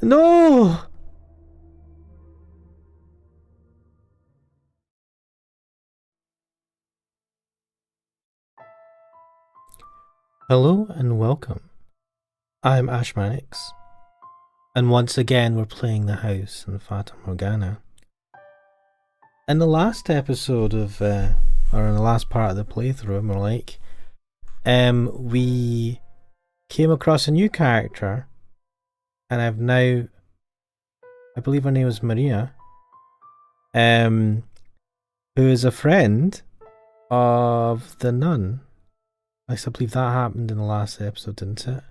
No! Hello and welcome. I'm Ashmanix, and once again we're playing the house in Fata Morgana. In the last episode of, or in the last part of the playthrough, more like, we came across a new character, and I believe her name is Maria, who is a friend of the nun. I believe that happened in the last episode, didn't it?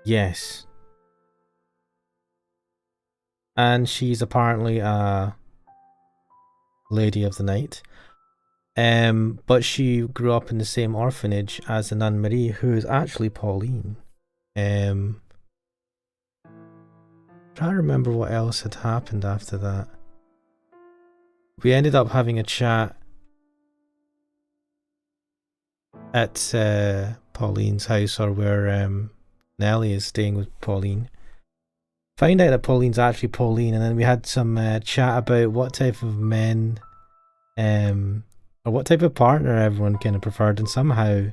Yes. And she's apparently a lady of the night. But she grew up in the same orphanage as the nun Marie, who is actually Pauline. Trying to remember what else had happened after that. We ended up having a chat at Pauline's house, or where Nellie is staying with Pauline. Find out that Pauline's actually Pauline, and then we had some chat about what type of men, or what type of partner everyone kind of preferred, and somehow,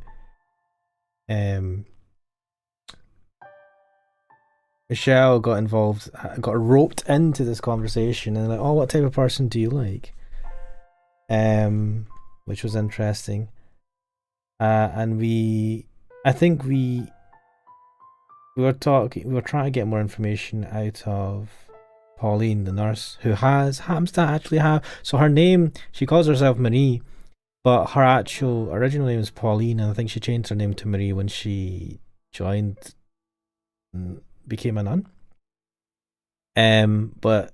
Michelle got involved, got roped into this conversation, and like, oh, what type of person do you like? Which was interesting. And I think we were trying to get more information out of Pauline, the nurse, who happens to actually have, so her name, she calls herself Marie, but her actual original name is Pauline, and I think she changed her name to Marie when she joined and became a nun. But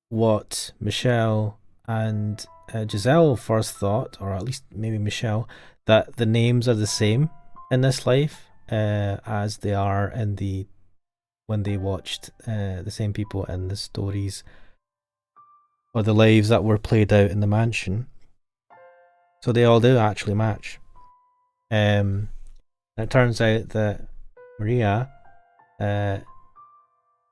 what Michelle and Giselle first thought, or at least maybe Michelle, that the names are the same in this life as they are in when they watched the same people in the stories or the lives that were played out in the mansion. So they all do actually match. And it turns out that Maria,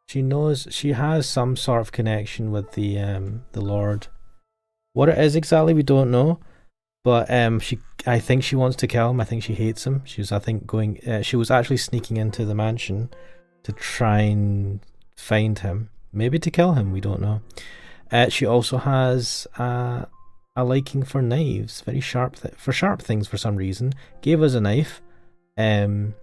she has some sort of connection with the Lord. What it is exactly, we don't know. But I think she wants to kill him. I think she hates him. She was actually sneaking into the mansion to try and find him, maybe to kill him. We don't know. She also has a liking for knives, very sharp things for some reason. Gave us a knife, when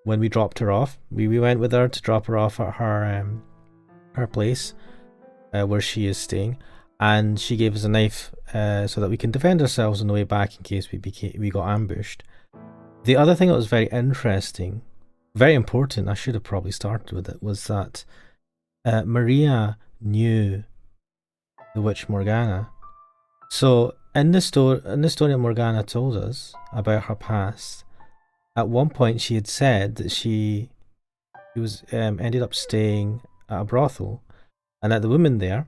we dropped her off. We went with her to drop her off at her place, where she is staying. And she gave us a knife so that we can defend ourselves on the way back in case we got ambushed. The other thing that was very interesting, very important, I should have probably started with it, was that Maria knew the witch Morgana. So in the story that Morgana told us about her past, at one point she had said that she was ended up staying at a brothel, and that the women there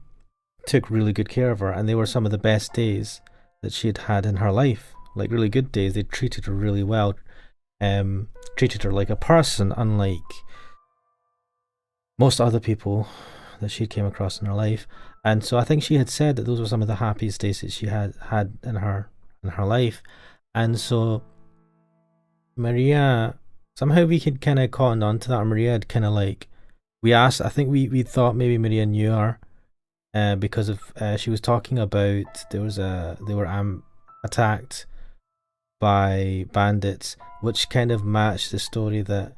took really good care of her, and they were some of the best days that she had had in her life, like really good days. They treated her really well, treated her like a person, unlike most other people that she came across in her life. And so I think she had said that those were some of the happiest days that she had in her life. And so Maria, somehow we could kind of cotton on to that. Maria had kind of like, we asked, I think we thought maybe Maria knew her, because of she was talking about they were attacked by bandits, which kind of matched the story that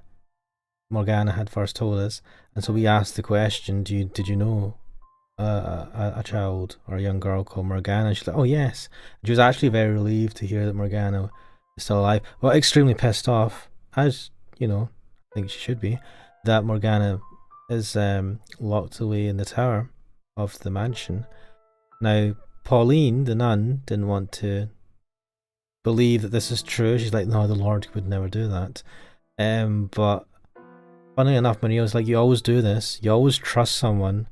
Morgana had first told us. And so we asked the question, did you know a child or a young girl called Morgana? And she's like, oh yes. And she was actually very relieved to hear that Morgana is still alive, well, extremely pissed off, as you know, I think she should be, that Morgana is locked away in the tower of the mansion. Now, Pauline, the nun, didn't want to believe that this is true. She's like, no, the Lord would never do that. But funnily enough, Maria was like, you always do this. You always trust someone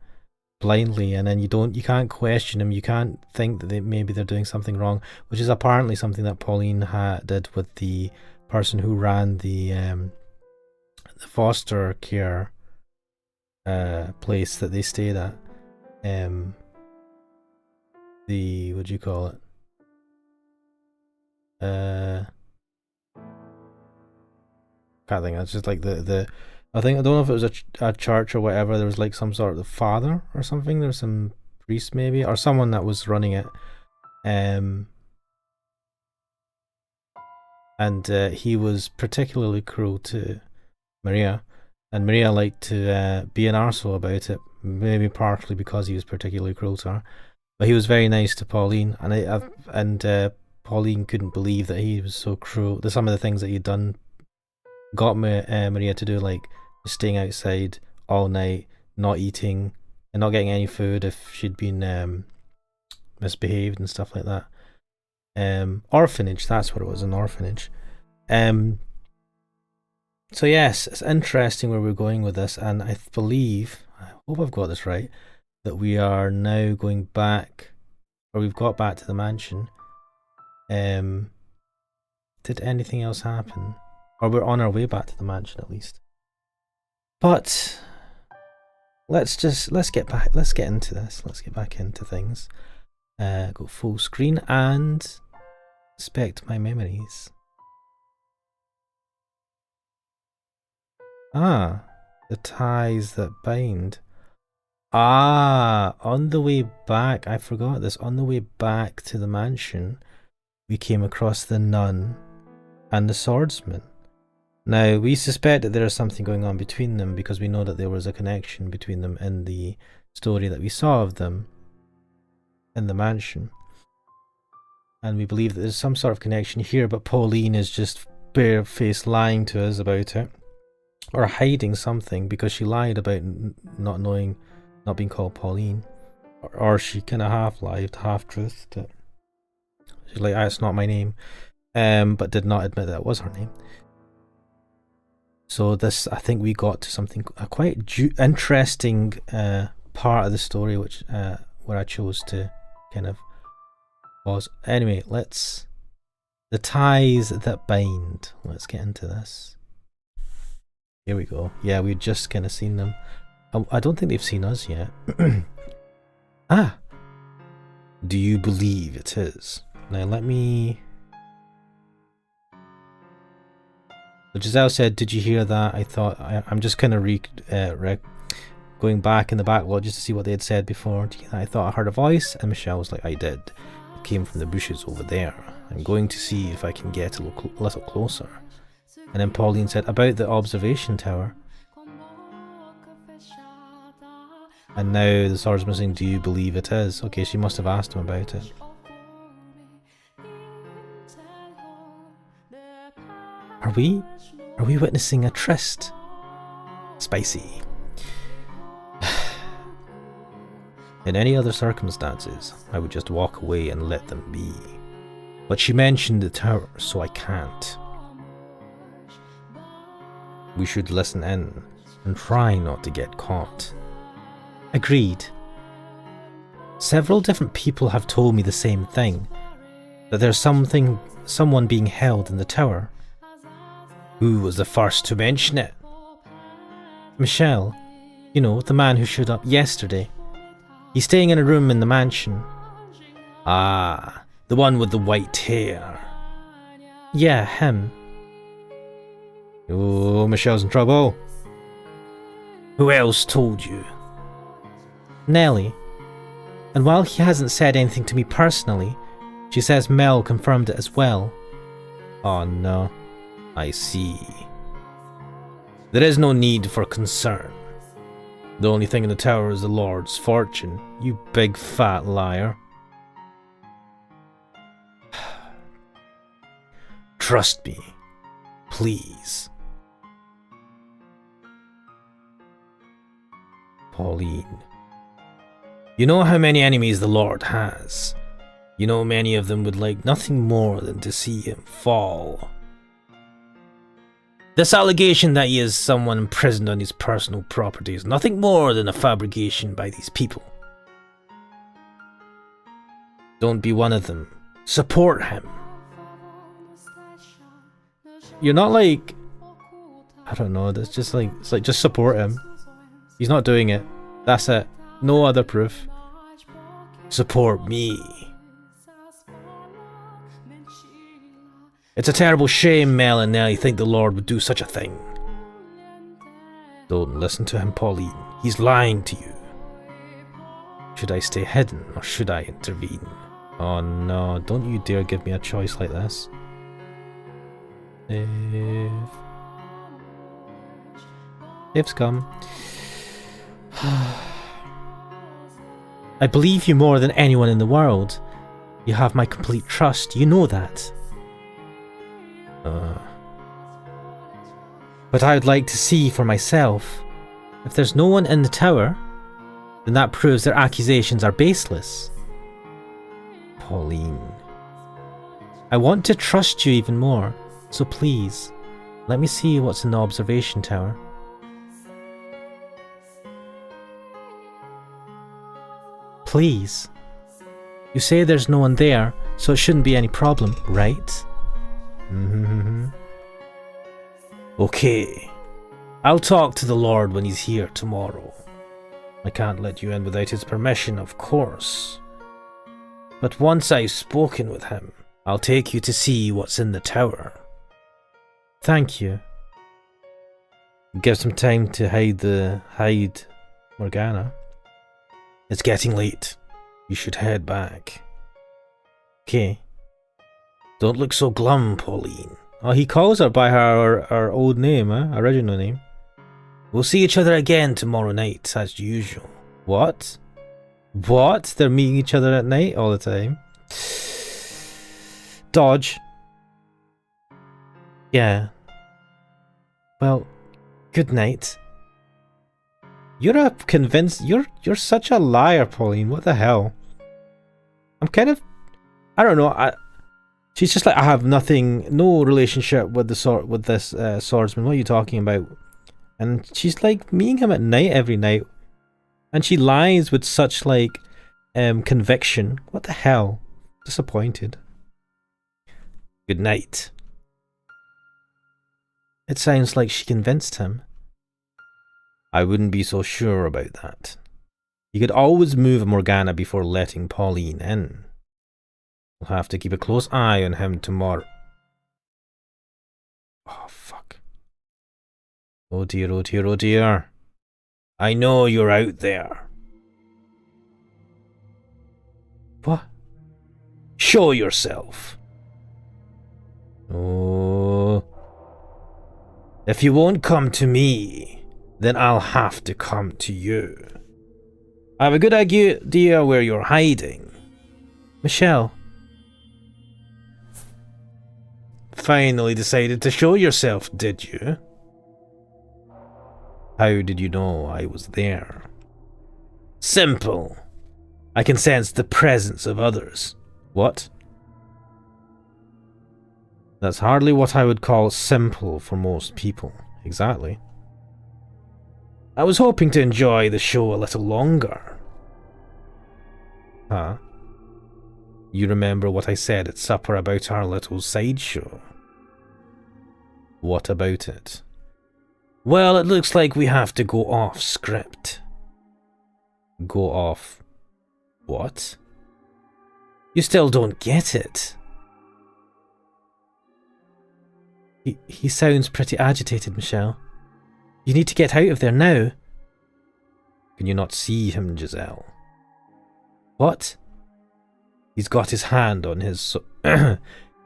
blindly, and then you can't question them. You can't think that maybe they're doing something wrong, which is apparently something that Pauline did with the person who ran the foster care place that they stayed at. The what do you call it? Can't think. It's just like the. I don't know if it was a church or whatever. There was like some sort of father or something. There was some priest maybe or someone that was running it. And he was particularly cruel to Maria, and Maria liked to be an arsehole about it. Maybe partly because he was particularly cruel to her, but he was very nice to Pauline, and Pauline couldn't believe that he was so cruel. Some of the things that he'd done got Maria to do, like staying outside all night, not eating, and not getting any food if she'd been misbehaved and stuff like that. Orphanage, that's what it was, an orphanage. So yes, it's interesting where we're going with this, and I hope I've got this right, that we are now going back, or we've got back to the mansion. Did anything else happen? Or we're on our way back to the mansion at least. But let's get into this. Let's get back into things. Go full screen and inspect my memories. The ties that bind. On the way back, I forgot this. On the way back to the mansion, we came across the nun and the swordsman. Now, we suspect that there is something going on between them because we know that there was a connection between them in the story that we saw of them in the mansion. And we believe that there's some sort of connection here, but Pauline is just barefaced lying to us about it. Or hiding something because she lied about not being called Pauline. Or she kind of half-lied, half-truthed it. She's like, it's not my name. But did not admit that it was her name. So this, I think we got to something, a quite interesting part of the story, which where I chose to kind of pause. Anyway, the ties that bind. Let's get into this. Here we go. Yeah, we'd just kind of seen them. I don't think they've seen us yet. Do you believe it is? Now let me... Giselle said, did you hear that? I thought, I'm just kind of going back in the backlog just to see what they had said before. I thought I heard a voice, and Michelle was like, I did. It came from the bushes over there. I'm going to see if I can get a little closer. And then Pauline said, about the observation tower. And now the swordsman saying, do you believe it is? Okay, she must have asked him about it. Are we witnessing a tryst? Spicy. In any other circumstances, I would just walk away and let them be. But she mentioned the tower, so I can't. We should listen in and try not to get caught. Agreed. Several different people have told me the same thing, that there's someone being held in the tower. Who was the first to mention it? Michelle, the man who showed up yesterday. He's staying in a room in the mansion. The one with the white hair. Yeah, him. Oh, Michelle's in trouble. Who else told you? Nellie. And while he hasn't said anything to me personally, she says Mel confirmed it as well. Oh no. I see. There is no need for concern. The only thing in the tower is the Lord's fortune, you big fat liar. Trust me, please. Pauline. You know how many enemies the Lord has. You know many of them would like nothing more than to see him fall. This allegation that he is someone imprisoned on his personal property is nothing more than a fabrication by these people. Don't be one of them. Support him. You're not like... I don't know, it's just like... It's like, just support him. He's not doing it. That's it. No other proof. Support me. It's a terrible shame Mel and Nellie think the Lord would do such a thing. Don't listen to him, Pauline. He's lying to you. Should I stay hidden or should I intervene? Oh no, don't you dare give me a choice like this. Save's come. I believe you more than anyone in the world. You have my complete trust, you know that. But I would like to see for myself. If there's no one in the tower, then that proves their accusations are baseless. Pauline. I want to trust you even more, so please, let me see what's in the observation tower. Please. You say there's no one there, so it shouldn't be any problem, right? Okay. I'll talk to the Lord when he's here tomorrow. I can't let you in without his permission, of course. But once I've spoken with him, I'll take you to see what's in the tower. Thank you. Give some time to hide Morgana. It's getting late. You should head back. Okay. Don't look so glum, Pauline. Oh, he calls her by her old name, original name. We'll see each other again tomorrow night, as usual. What? What? They're meeting each other at night all the time? Dodge. Yeah. Well, good night. You're you're such a liar, Pauline. What the hell? I'm kind of... I don't know. She's just like, I have no relationship with this swordsman. What are you talking about? And she's like meeting him at night every night. And she lies with such like conviction. What the hell? Disappointed. Good night. It sounds like she convinced him. I wouldn't be so sure about that. You could always move Morgana before letting Pauline in. We'll have to keep a close eye on him tomorrow. Oh, fuck. Oh dear, oh dear, oh dear. I know you're out there. What? Show yourself. Oh. If you won't come to me, then I'll have to come to you. I have a good idea where you're hiding. Michelle. Finally decided to show yourself, did you? How did you know I was there? Simple. I can sense the presence of others. What? That's hardly what I would call simple for most people. Exactly. I was hoping to enjoy the show a little longer. Huh? You remember what I said at supper about our little sideshow? What about it? Well, it looks like we have to go off script. Go off... what? You still don't get it. He sounds pretty agitated, Michelle. You need to get out of there now. Can you not see him, Giselle? What? He's got his hand on his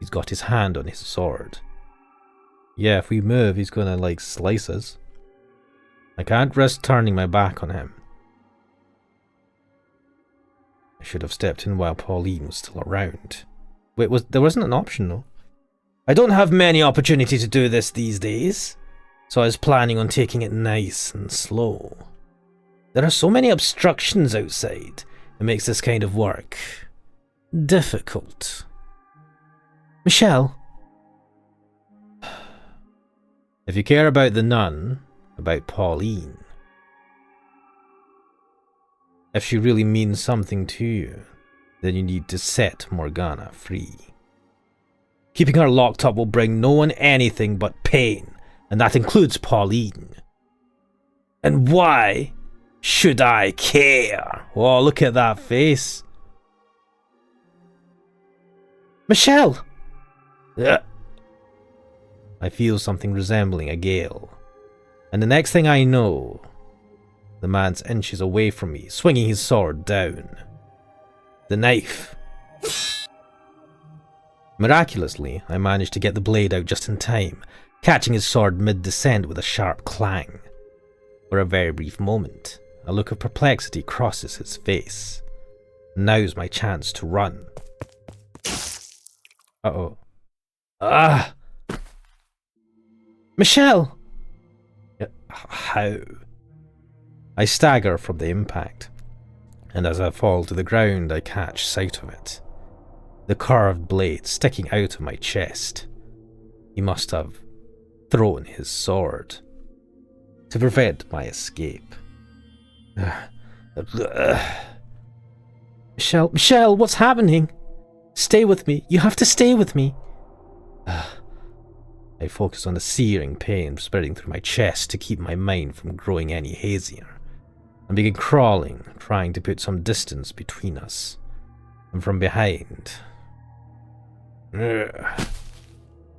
he's got his hand on his sword. Yeah, if we move, he's gonna like slice us. I can't risk turning my back on him. I should have stepped in while Pauline was still around. Wait, there wasn't an option though. I don't have many opportunities to do this these days, so I was planning on taking it nice and slow. There are so many obstructions outside, it makes this kind of work difficult. Michelle? If you care about the nun, about Pauline, if she really means something to you, then you need to set Morgana free. Keeping her locked up will bring no one anything but pain, and that includes Pauline. And why should I care? Oh, look at that face. Michelle! I feel something resembling a gale. And the next thing I know, the man's inches away from me, swinging his sword down. The knife. Miraculously, I managed to get the blade out just in time, catching his sword mid-descent with a sharp clang. For a very brief moment, a look of perplexity crosses his face. Now's my chance to run. Uh-oh. Ah! Michelle! How? I stagger from the impact, and as I fall to the ground, I catch sight of it. The carved blade sticking out of my chest. He must have thrown his sword to prevent my escape. Michelle, what's happening? Stay with me. You have to stay with me. I focus on the searing pain spreading through my chest to keep my mind from growing any hazier, and begin crawling, trying to put some distance between us. And from behind, the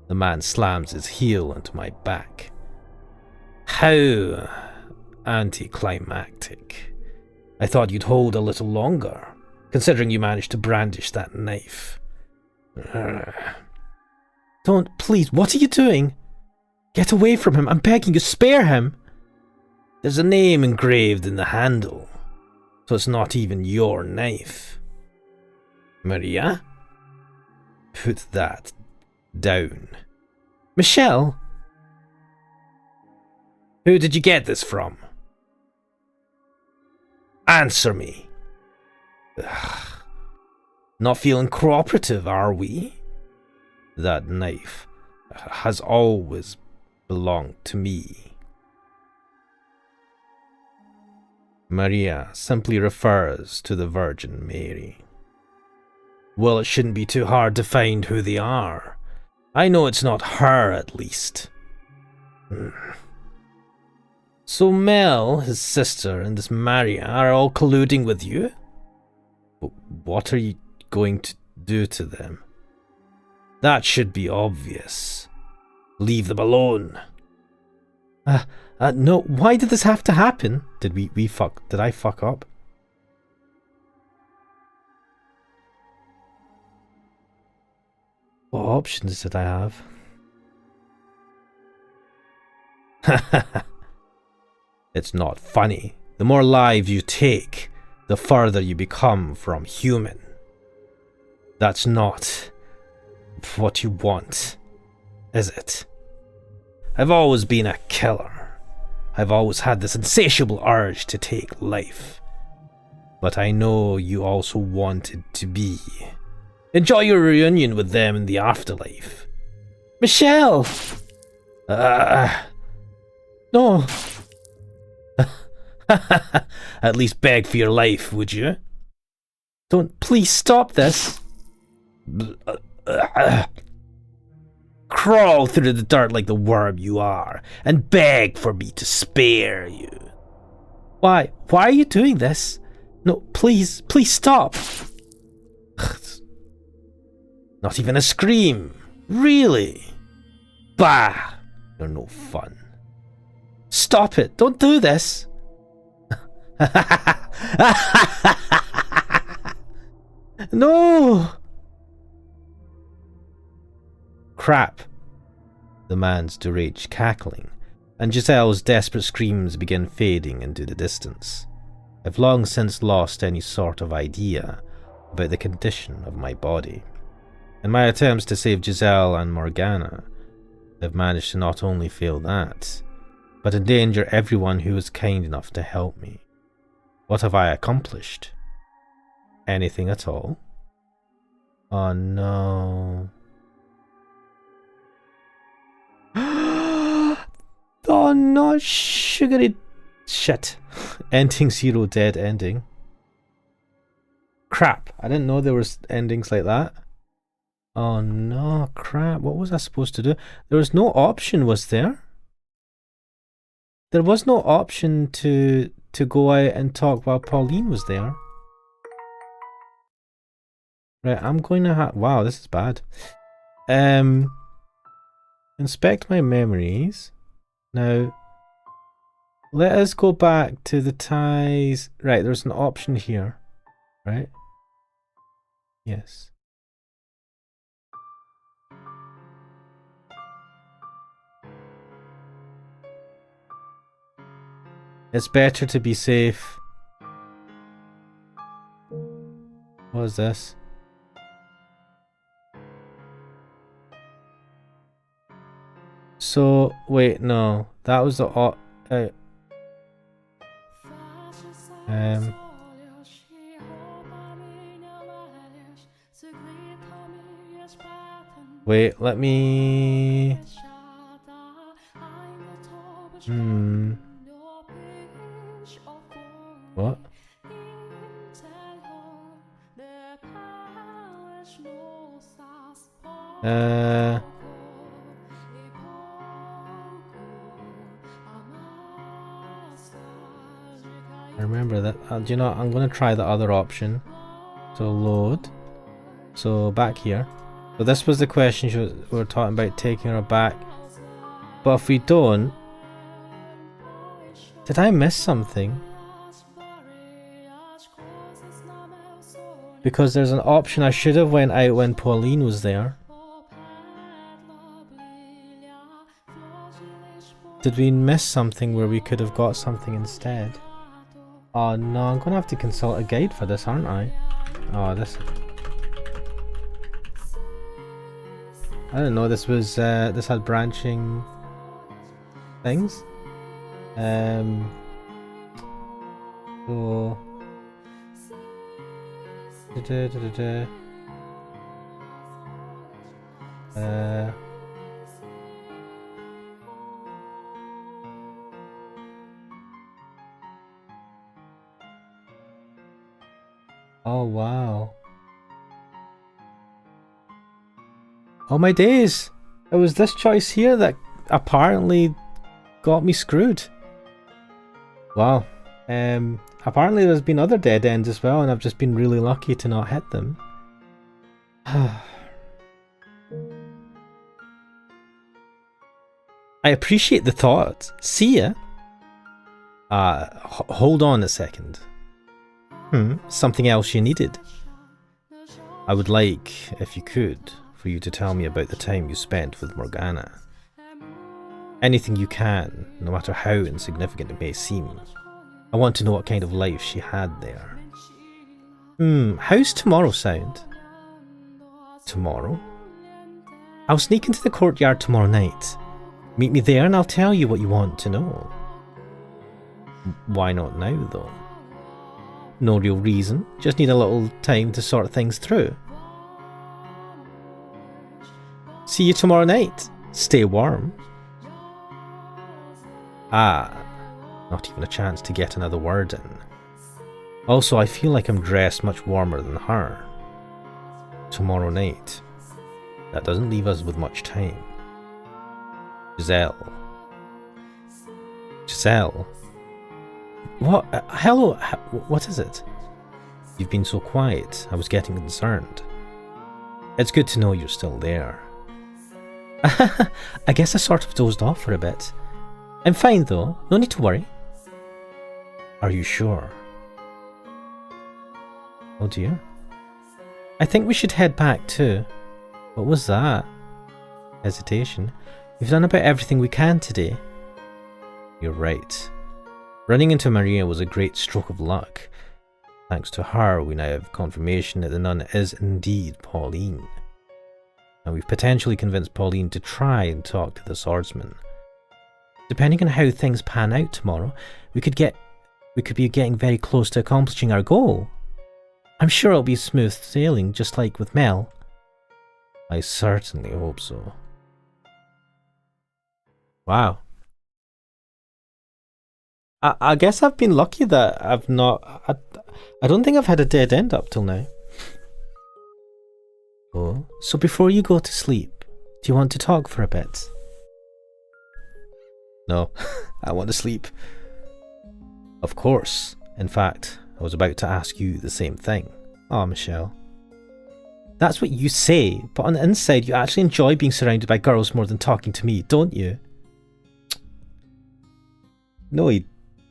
man slams his heel into my back. How anticlimactic. I thought you'd hold a little longer, considering you managed to brandish that knife. Don't, please, what are you doing? Get away from him, I'm begging you, spare him. There's a name engraved in the handle, so it's not even your knife. Maria? Put that down. Michelle? Who did you get this from? Answer me. Ugh. Not feeling cooperative, are we? That knife has always belonged to me. Maria simply refers to the Virgin Mary. Well, it shouldn't be too hard to find who they are. I know it's not her, at least. So Mel, his sister, and this Maria are all colluding with you? But what are you going to do to them? That should be obvious. Leave them alone. No, why did this have to happen? Did I fuck up? What options did I have? It's not funny. The more lives you take, the further you become from human. That's not what you want, is it? I've always been a killer. I've always had this insatiable urge to take life. But I know you also wanted to be. Enjoy your reunion with them in the afterlife. Michelle! No. At least beg for your life, would you? Don't, please stop this. Crawl through the dirt like the worm you are, and beg for me to spare you. Why? Why are you doing this? No, please stop. Not even a scream. Really? Bah! You're no fun. Stop it. Don't do this. No! Crap. The man's deranged cackling, and Giselle's desperate screams begin fading into the distance. I've long since lost any sort of idea about the condition of my body. In my attempts to save Giselle and Morgana, I've managed to not only fail that, but endanger everyone who was kind enough to help me. What have I accomplished? Anything at all? Oh no. Oh no, sugary shit. Ending zero, dead ending. Crap! I didn't know there was endings like that. Oh no, crap. What was I supposed to do? There was no option, was there? There was no option to go out and talk while Pauline was there. Right, I'm going to have... Wow, this is bad. Inspect my memories. Now, let us go back to the ties. Right, there's an option here. Right? Yes. It's better to be safe. What is this? So, wait, no. That was the... Wait, let me... What? I remember that. Do you know, I'm going to try the other option. So load. So back here. So this was the question we were talking about, taking her back. But if we don't... Did I miss something? Because there's an option I should have went out when Pauline was there. Did we miss something where we could have got something instead? Oh no, I'm gonna have to consult a guide for this, aren't I? Oh, this... I didn't know this was, this had branching things. So... Oh wow. Oh my days! It was this choice here that apparently got me screwed. Wow. Apparently there's been other dead ends as well, and I've just been really lucky to not hit them. I appreciate the thought. See ya. Hold on a second. Something else you needed. I would like, if you could, for you to tell me about the time you spent with Morgana. Anything you can, no matter how insignificant it may seem. I want to know what kind of life she had there. How's tomorrow sound? Tomorrow? I'll sneak into the courtyard tomorrow night. Meet me there and I'll tell you what you want to know. Why not now, though? No real reason, just need a little time to sort things through. See you tomorrow night. Stay warm. Not even a chance to get another word in. Also, I feel like I'm dressed much warmer than her. Tomorrow night. That doesn't leave us with much time. Giselle. What? Hello? What is it? You've been so quiet. I was getting concerned. It's good to know you're still there. I guess I sort of dozed off for a bit. I'm fine though. No need to worry. Are you sure? Oh dear. I think we should head back too. What was that? Hesitation. We've done about everything we can today. You're right. Running into Maria was a great stroke of luck. Thanks to her, we now have confirmation that the nun is indeed Pauline. And we've potentially convinced Pauline to try and talk to the swordsman. Depending on how things pan out tomorrow, we could be getting very close to accomplishing our goal. I'm sure it'll be smooth sailing, just like with Mel. I certainly hope so. Wow. I guess I've been lucky that I've not... I don't think I've had a dead end up till now. Oh, so before you go to sleep, do you want to talk for a bit? No, I want to sleep. Of course. In fact, I was about to ask you the same thing. Oh, Michelle. That's what you say, but on the inside you actually enjoy being surrounded by girls more than talking to me, don't you? No,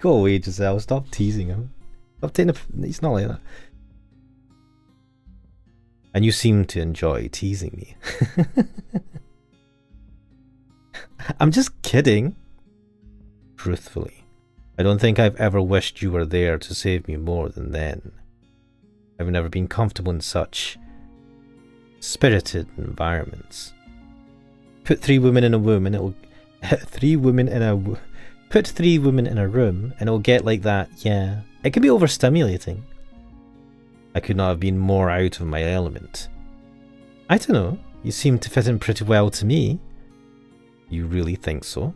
go away, Giselle. Stop teasing him. Stop taking he's not like that. And you seem to enjoy teasing me. I'm just kidding. Truthfully, I don't think I've ever wished you were there to save me more than then. I've never been comfortable in such spirited environments. Put three women in a room and it'll put three women in a room and it'll get like that. Yeah, it can be overstimulating. I could not have been more out of my element. I don't know, you seem to fit in pretty well to me. You really think so?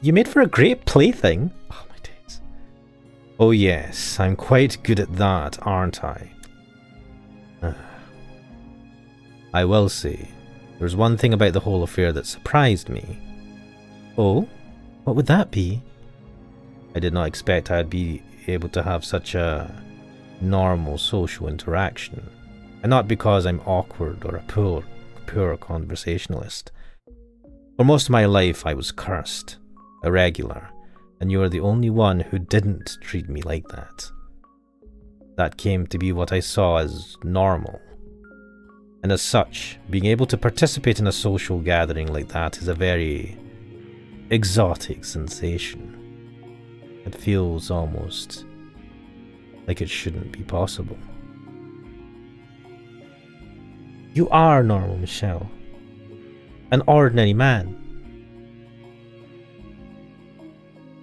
You made for a great plaything. Oh my days. Oh yes, I'm quite good at that, aren't I? I will say, there's one thing about the whole affair that surprised me. Oh? What would that be? I did not expect I'd be able to have such a normal social interaction. And not because I'm awkward or a poor conversationalist. For most of my life I was cursed, irregular, and you are the only one who didn't treat me like that. That came to be what I saw as normal. And as such, being able to participate in a social gathering like that is a very exotic sensation. It feels almost like it shouldn't be possible. You are normal, Michelle. An ordinary man.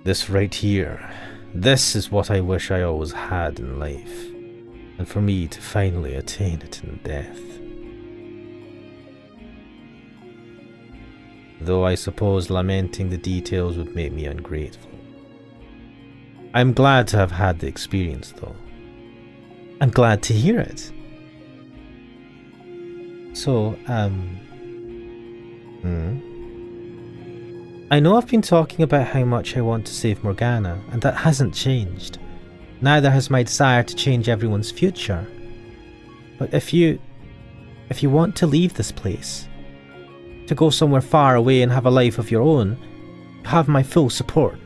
This right here, this is what I wish I always had in life, and for me to finally attain it in death. Though I suppose lamenting the details would make me ungrateful. I'm glad to have had the experience, though. I'm glad to hear it. So, I know I've been talking about how much I want to save Morgana, and that hasn't changed. Neither has my desire to change everyone's future. But if you want to leave this place, to go somewhere far away and have a life of your own, you have my full support.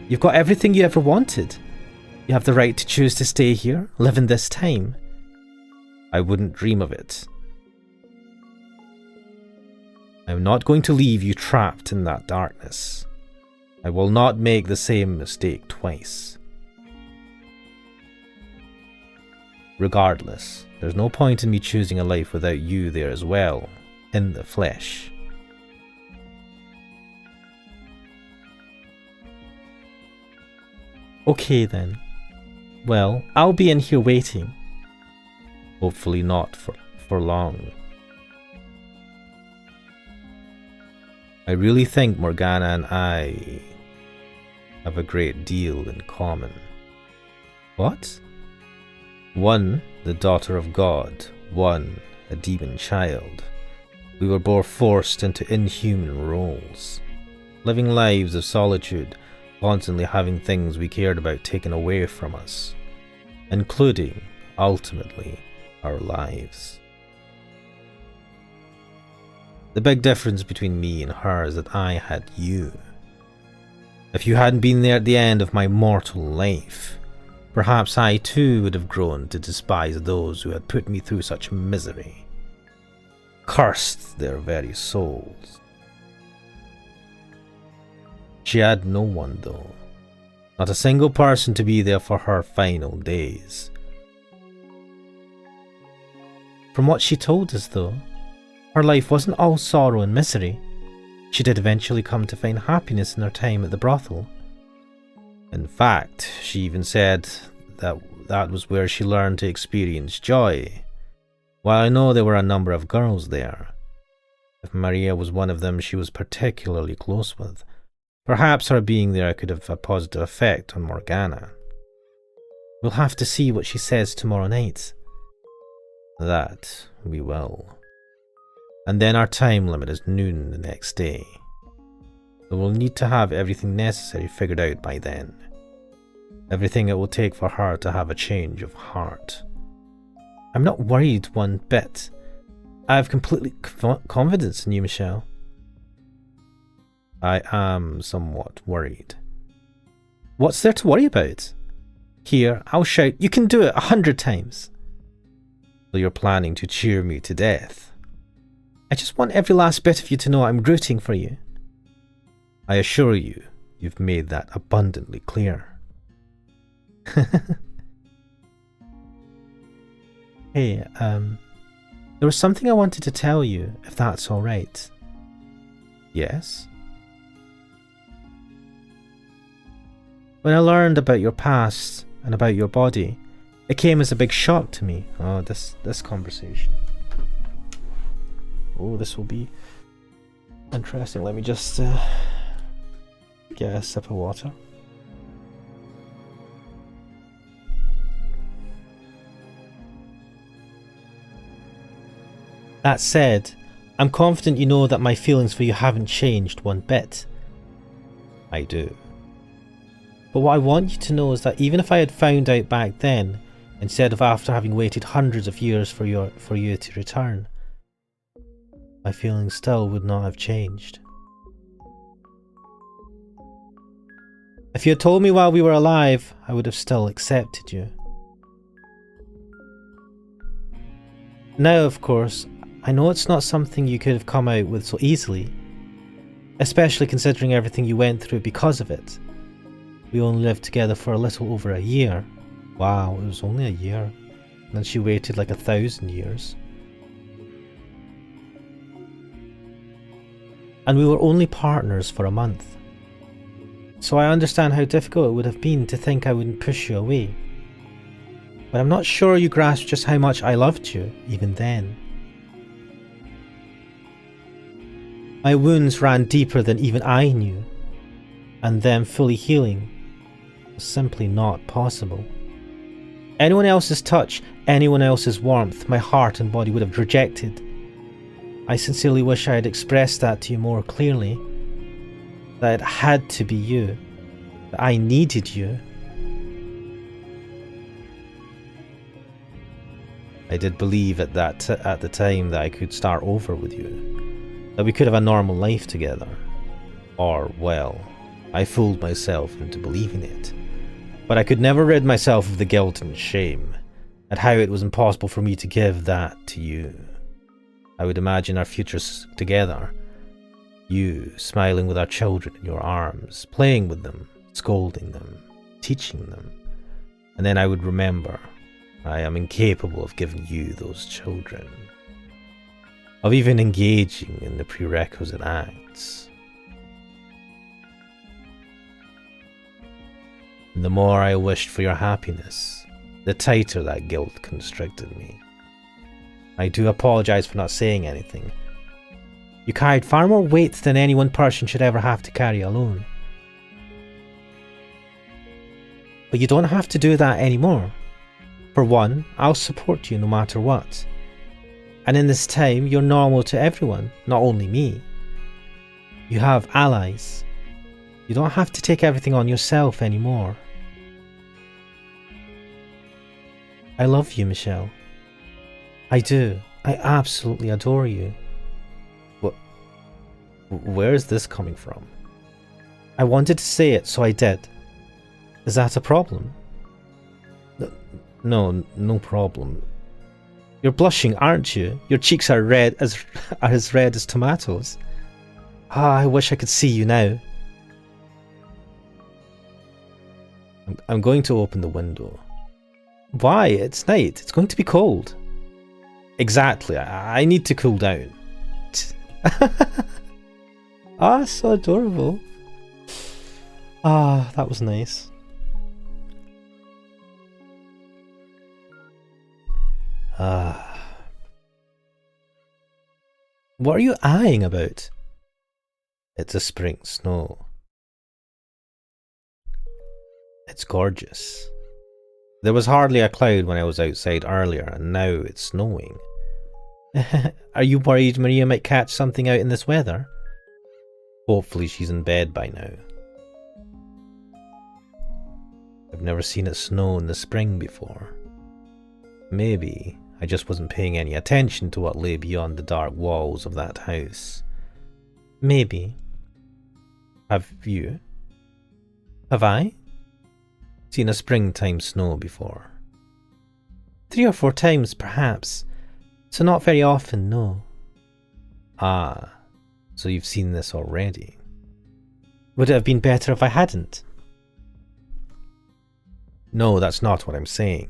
You've got everything you ever wanted. You have the right to choose to stay here, live in this time. I wouldn't dream of it. I'm not going to leave you trapped in that darkness. I will not make the same mistake twice. Regardless, there's no point in me choosing a life without you there as well, in the flesh. Okay then. Well, I'll be in here waiting. Hopefully not for long. I really think Morgana and I have a great deal in common. What? One, the daughter of God, one, a demon child. We were both forced into inhuman roles, living lives of solitude, constantly having things we cared about taken away from us, including, ultimately, our lives. The big difference between me and her is that I had you. If you hadn't been there at the end of my mortal life, perhaps I too would have grown to despise those who had put me through such misery. Cursed their very souls. She had no one though. Not a single person to be there for her final days. From what she told us though, her life wasn't all sorrow and misery. She did eventually come to find happiness in her time at the brothel. In fact, she even said that was where she learned to experience joy. While I know there were a number of girls there, if Maria was one of them she was particularly close with, Perhaps our being there could have a positive effect on Morgana. We'll have to see what she says tomorrow night. That we will. And then our time limit is noon the next day. So we'll need to have everything necessary figured out by then. Everything it will take for her to have a change of heart. I'm not worried one bit. I have complete confidence in you, Michelle. I am somewhat worried. What's there to worry about? Here, I'll shout, you can do it 100 times. So you're planning to cheer me to death. I just want every last bit of you to know I'm rooting for you. I assure you, you've made that abundantly clear. Hey, there was something I wanted to tell you, if that's alright. Yes? When I learned about your past and about your body, it came as a big shock to me. Oh, this conversation. Oh, this will be interesting. Let me just get a sip of water. That said, I'm confident you know that my feelings for you haven't changed one bit. I do. But what I want you to know is that even if I had found out back then, instead of after having waited hundreds of years for you to return, my feelings still would not have changed. If you had told me while we were alive, I would have still accepted you. Now, of course, I know it's not something you could have come out with so easily, especially considering everything you went through because of it. We only lived together for a little over a year. Wow, it was only a year. And then she waited like 1,000 years. And we were only partners for a month. So I understand how difficult it would have been to think I wouldn't push you away. But I'm not sure you grasped just how much I loved you, even then. My wounds ran deeper than even I knew, and them fully healing was simply not possible. Anyone else's touch, anyone else's warmth, my heart and body would have rejected. I sincerely wish I had expressed that to you more clearly, that it had to be you, that I needed you. I did believe at the time that I could start over with you, that we could have a normal life together. Or, well, I fooled myself into believing it. But I could never rid myself of the guilt and shame, at how it was impossible for me to give that to you. I would imagine our futures together, you smiling with our children in your arms, playing with them, scolding them, teaching them. And then I would remember, I am incapable of giving you those children, of even engaging in the prerequisite acts. And the more I wished for your happiness, the tighter that guilt constricted me. I do apologize for not saying anything. You carried far more weight than any one person should ever have to carry alone. But you don't have to do that anymore. For one, I'll support you no matter what. And in this time, you're normal to everyone, not only me. You have allies. You don't have to take everything on yourself anymore. I love you, Michelle. I do. I absolutely adore you. Where is this coming from? I wanted to say it, so I did. Is that a problem? No problem. You're blushing, aren't you? Your cheeks are as red as tomatoes. Ah, I wish I could see you now. I'm going to open the window. Why? It's night. It's going to be cold. Exactly. I need to cool down. Ah, so adorable. Ah, that was nice. What are you eyeing about? It's a spring snow. It's gorgeous. There was hardly a cloud when I was outside earlier, and now it's snowing. Are you worried Maria might catch something out in this weather? Hopefully she's in bed by now. I've never seen it snow in the spring before. Maybe I just wasn't paying any attention to what lay beyond the dark walls of that house. Maybe. Have you? Have I? Seen a springtime snow before? 3 or 4 times, perhaps. So not very often, no. Ah, so you've seen this already. Would it have been better if I hadn't? No, that's not what I'm saying.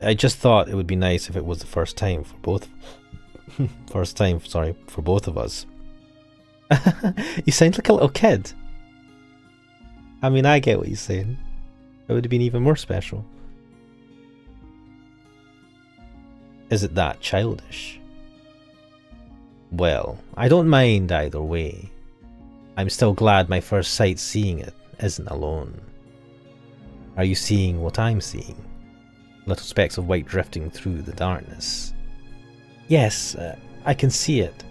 I just thought it would be nice if it was the first time for both... for both of us. You sound like a little kid. I mean, I get what you're saying. It would have been even more special. Is it that childish? Well, I don't mind either way. I'm still glad my first sight seeing it isn't alone. Are you seeing what I'm seeing? Little specks of white drifting through the darkness. Yes, I can see it.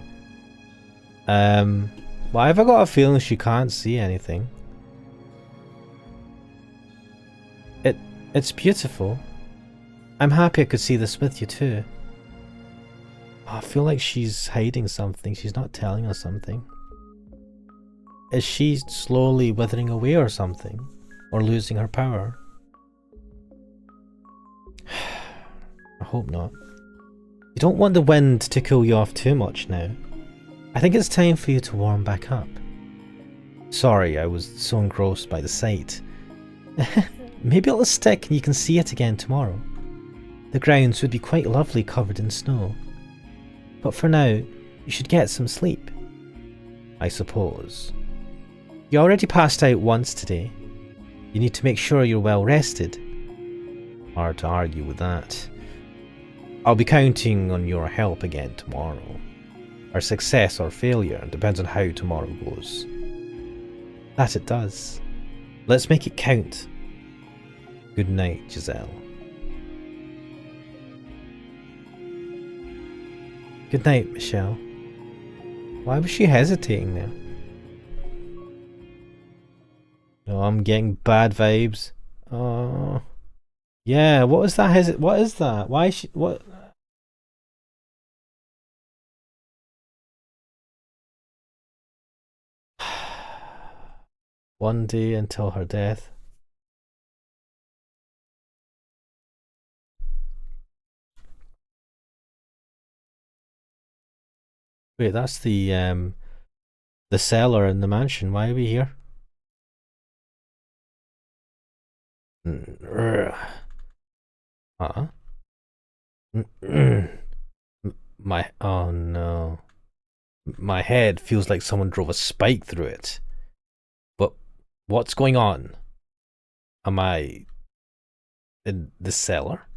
Why have I got a feeling she can't see anything? It's beautiful. I'm happy I could see this with you too. Oh, I feel like she's hiding something. She's not telling us something. Is she slowly withering away or something? Or losing her power? I hope not. You don't want the wind to cool you off too much now. I think it's time for you to warm back up. Sorry, I was so engrossed by the sight. Maybe it'll stick and you can see it again tomorrow. The grounds would be quite lovely covered in snow. But for now, you should get some sleep. I suppose. You already passed out once today. You need to make sure you're well rested. Hard to argue with that. I'll be counting on your help again tomorrow. Our success or failure depends on how tomorrow goes. That it does. Let's make it count. Good night, Giselle. Good night, Michelle. Why was she hesitating there? Oh, I'm getting bad vibes. Oh, yeah. What is that? What is that? Why is she? What? One day until her death. Wait, that's the cellar in the mansion. Why are we here? Huh? Oh no. My head feels like someone drove a spike through it. But what's going on? Am I in the cellar?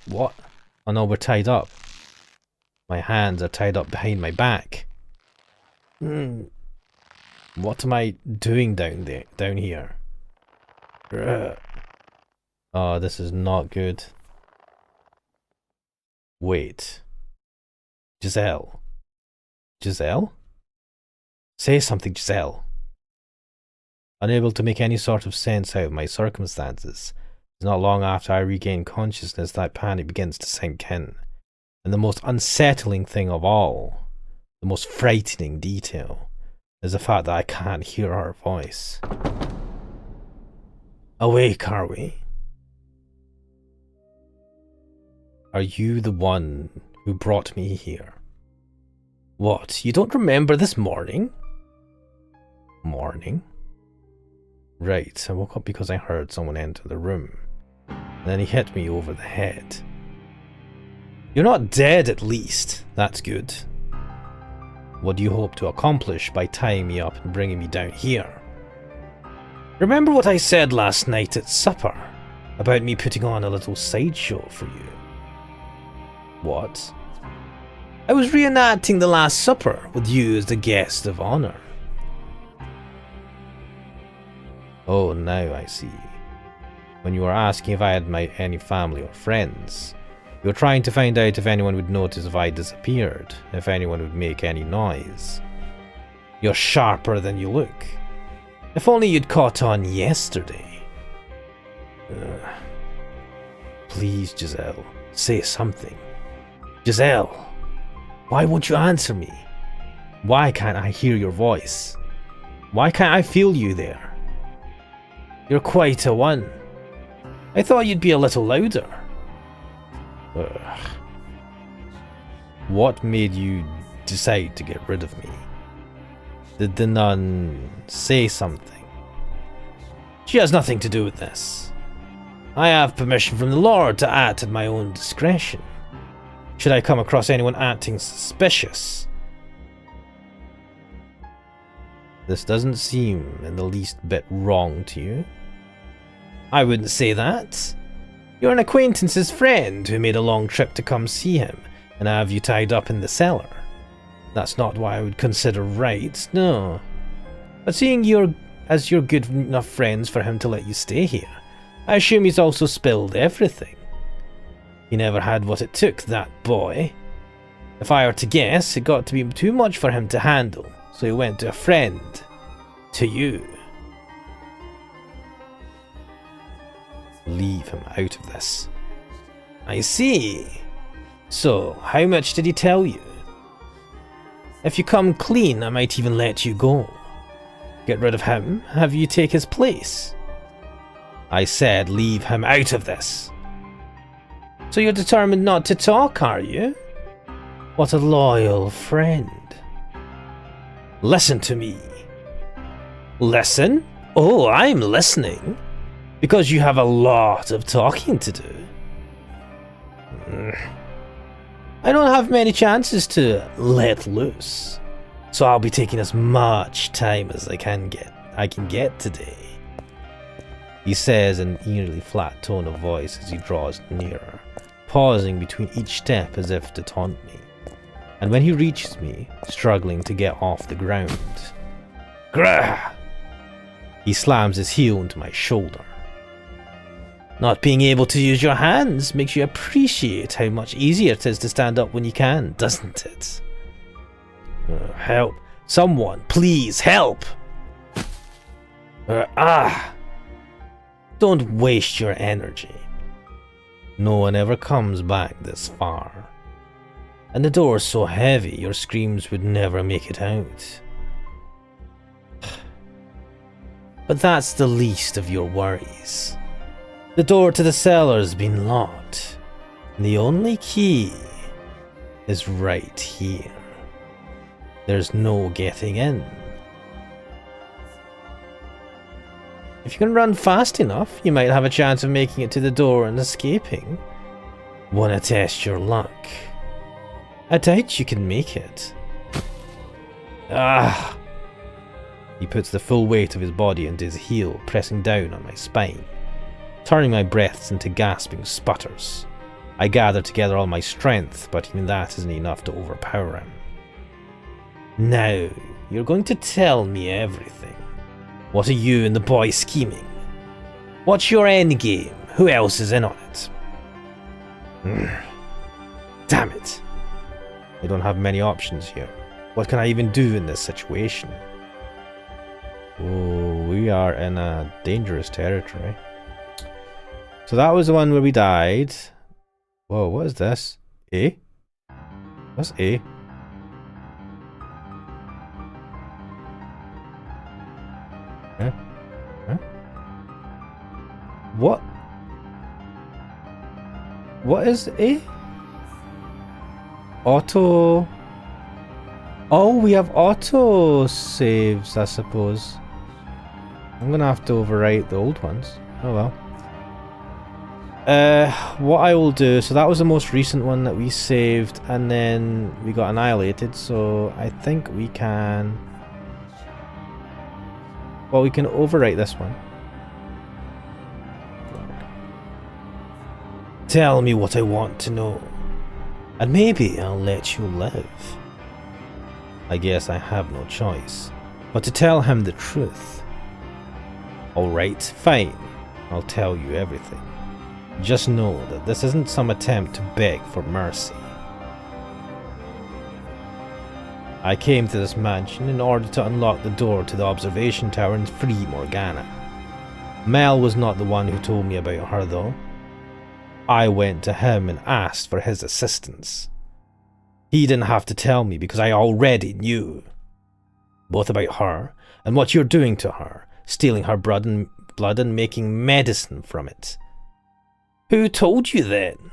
What? Oh no, we're tied up. My hands are tied up behind my back. What am I doing down here? Oh, this is not good. Wait. Giselle? Giselle? Say something, Giselle. Unable to make any sort of sense out of my circumstances, it's not long after I regain consciousness that panic begins to sink in. And the most unsettling thing of all, the most frightening detail, is the fact that I can't hear her voice. Awake, are we? Are you the one who brought me here? What, you don't remember this morning? Morning? Right, I woke up because I heard someone enter the room. And then he hit me over the head. You're not dead, at least. That's good. What do you hope to accomplish by tying me up and bringing me down here? Remember what I said last night at supper about me putting on a little sideshow for you? What? I was reenacting the Last Supper with you as the guest of honor. Oh, now I see. When you were asking if I had any family or friends, you were trying to find out if anyone would notice if I disappeared, if anyone would make any noise. You're sharper than you look. If only you'd caught on yesterday. Please, Giselle, say something. Giselle, why won't you answer me? Why can't I hear your voice? Why can't I feel you there? You're quite a one. I thought you'd be a little louder. What made you decide to get rid of me? Did the nun say something? She has nothing to do with this. I have permission from the Lord to act at my own discretion. Should I come across anyone acting suspicious? This doesn't seem in the least bit wrong to you. I wouldn't say that. You're an acquaintance's friend who made a long trip to come see him and have you tied up in the cellar. That's not what I would consider right, no. But seeing you're good enough friends for him to let you stay here, I assume he's also spilled everything. He never had what it took, that boy. If I were to guess, it got to be too much for him to handle, so he went to a friend. To you. Leave him out of this. I see. So, how much did he tell you? If you come clean, I might even let you go. Get rid of him, have you take his place. I said leave him out of this. So you're determined not to talk, are you? What a loyal friend. Listen to me. Listen? Oh, I'm listening. Because you have a lot of talking to do. I don't have many chances to let loose, so I'll be taking as much time as I can get today. He says in an eerily flat tone of voice as he draws nearer, pausing between each step as if to taunt me. And when he reaches me, struggling to get off the ground, grah! He slams his heel into my shoulder. Not being able to use your hands makes you appreciate how much easier it is to stand up when you can, doesn't it? Help. Someone, please, help! Don't waste your energy. No one ever comes back this far. And the door's so heavy, your screams would never make it out. But that's the least of your worries. The door to the cellar's been locked, and the only key is right here. There's no getting in. If you can run fast enough, you might have a chance of making it to the door and escaping. Wanna test your luck? I doubt you can make it. He puts the full weight of his body into his heel, pressing down on my spine, turning my breaths into gasping sputters. I gather together all my strength, but even that isn't enough to overpower him. Now, you're going to tell me everything. What are you and the boy scheming? What's your endgame? Who else is in on it? Damn it. I don't have many options here. What can I even do in this situation? Oh, we are in a dangerous territory. So that was the one where we died. Whoa, what is this? A? What's A? Huh? Huh? What? What is A? Auto... Oh, we have auto saves, I suppose. I'm gonna have to overwrite the old ones. Oh well. What I will do, so that was the most recent one that we saved, and then we got annihilated, so I think we can... Well, we can overwrite this one. Tell me what I want to know, and maybe I'll let you live. I guess I have no choice but to tell him the truth. Alright, fine. I'll tell you everything. Just know that this isn't some attempt to beg for mercy. I came to this mansion in order to unlock the door to the observation tower and free Morgana. Mel was not the one who told me about her though. I went to him and asked for his assistance. He didn't have to tell me because I already knew. Both about her and what you're doing to her, stealing her blood and making medicine from it. Who told you then?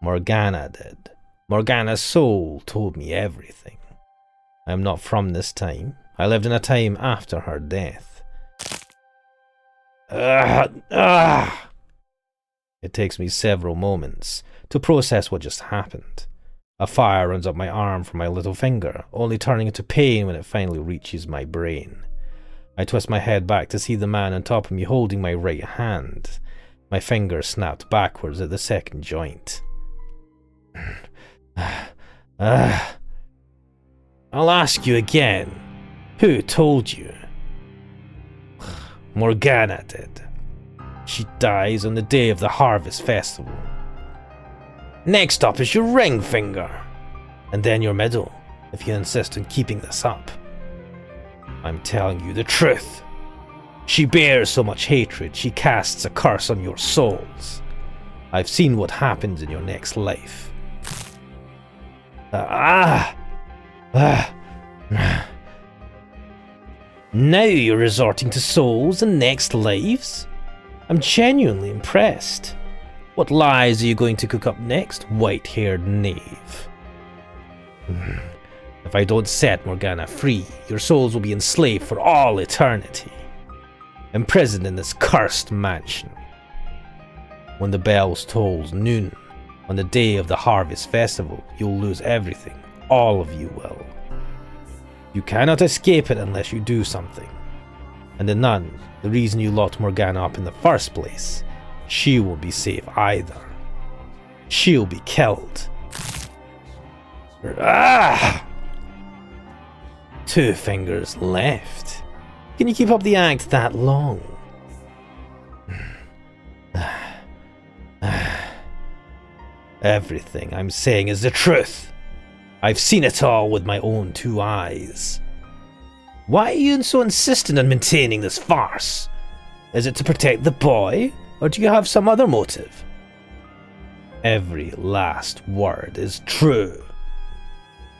Morgana did. Morgana's soul told me everything. I am not from this time. I lived in a time after her death. It takes me several moments to process what just happened. A fire runs up my arm from my little finger, only turning into pain when it finally reaches my brain. I twist my head back to see the man on top of me holding my right hand. My finger snapped backwards at the second joint. I'll ask you again. Who told you? Morgana did. She dies on the day of the Harvest Festival. Next up is your ring finger. And then your middle, if you insist on keeping this up. I'm telling you the truth. She bears so much hatred, she casts a curse on your souls. I've seen what happens in your next life. Now you're resorting to souls and next lives? I'm genuinely impressed. What lies are you going to cook up next, white-haired knave? If I don't set Morgana free, your souls will be enslaved for all eternity, imprisoned in this cursed mansion. When the bells tolls noon, on the day of the Harvest Festival, you'll lose everything. All of you will. You cannot escape it unless you do something. And the nun, the reason you locked Morgana up in the first place, she won't be safe either. She'll be killed. 2 fingers left. Can you keep up the act that long? Everything I'm saying is the truth. I've seen it all with my own 2 eyes. Why are you so insistent on maintaining this farce? Is it to protect the boy, or do you have some other motive? Every last word is true.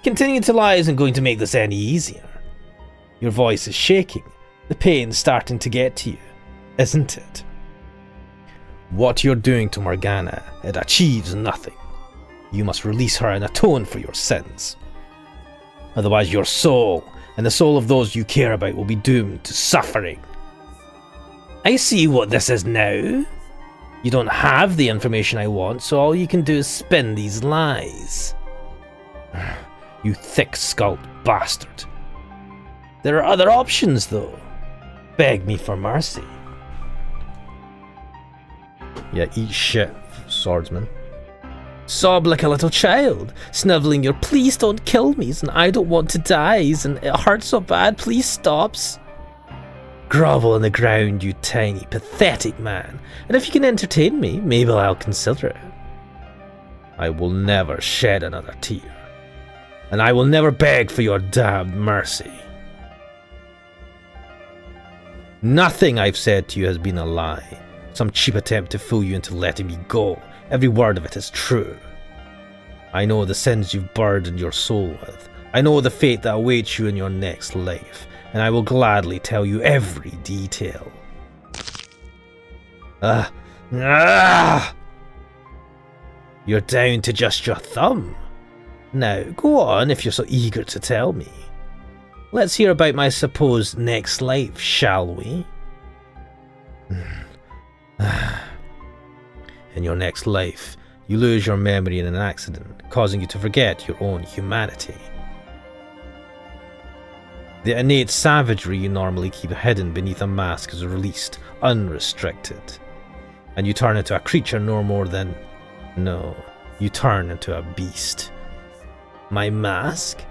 Continuing to lie isn't going to make this any easier. Your voice is shaking, the pain's starting to get to you, isn't it? What you're doing to Morgana, it achieves nothing. You must release her and atone for your sins. Otherwise your soul, and the soul of those you care about, will be doomed to suffering. I see what this is now. You don't have the information I want, so all you can do is spin these lies. You thick-skulled bastard. There are other options, though. Beg me for mercy. Yeah, eat shit, Swordsman. Sob like a little child, sniveling your "please don't kill me's" and "I don't want to die's" and "it hurts so bad, please stops." Grovel on the ground, you tiny, pathetic man, and if you can entertain me, maybe I'll consider it. I will never shed another tear, and I will never beg for your damned mercy. Nothing I've said to you has been a lie, some cheap attempt to fool you into letting me go. Every word of it is true. I know the sins you've burdened your soul with. I know the fate that awaits you in your next life, and I will gladly tell you every detail. You're down to just your thumb. Now, go on if you're so eager to tell me. Let's hear about my supposed next life, shall we? In your next life, you lose your memory in an accident, causing you to forget your own humanity. The innate savagery you normally keep hidden beneath a mask is released, unrestricted. And you turn into a creature no more than... No, you turn into a beast. My mask?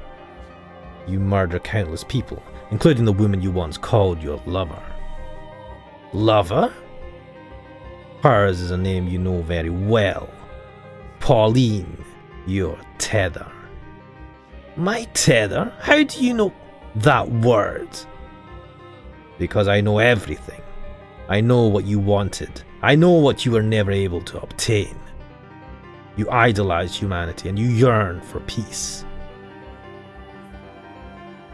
You murder countless people, including the woman you once called your lover. Lover? Hers is a name you know very well. Pauline, your tether. My tether? How do you know that word? Because I know everything. I know what you wanted. I know what you were never able to obtain. You idolize humanity and you yearn for peace.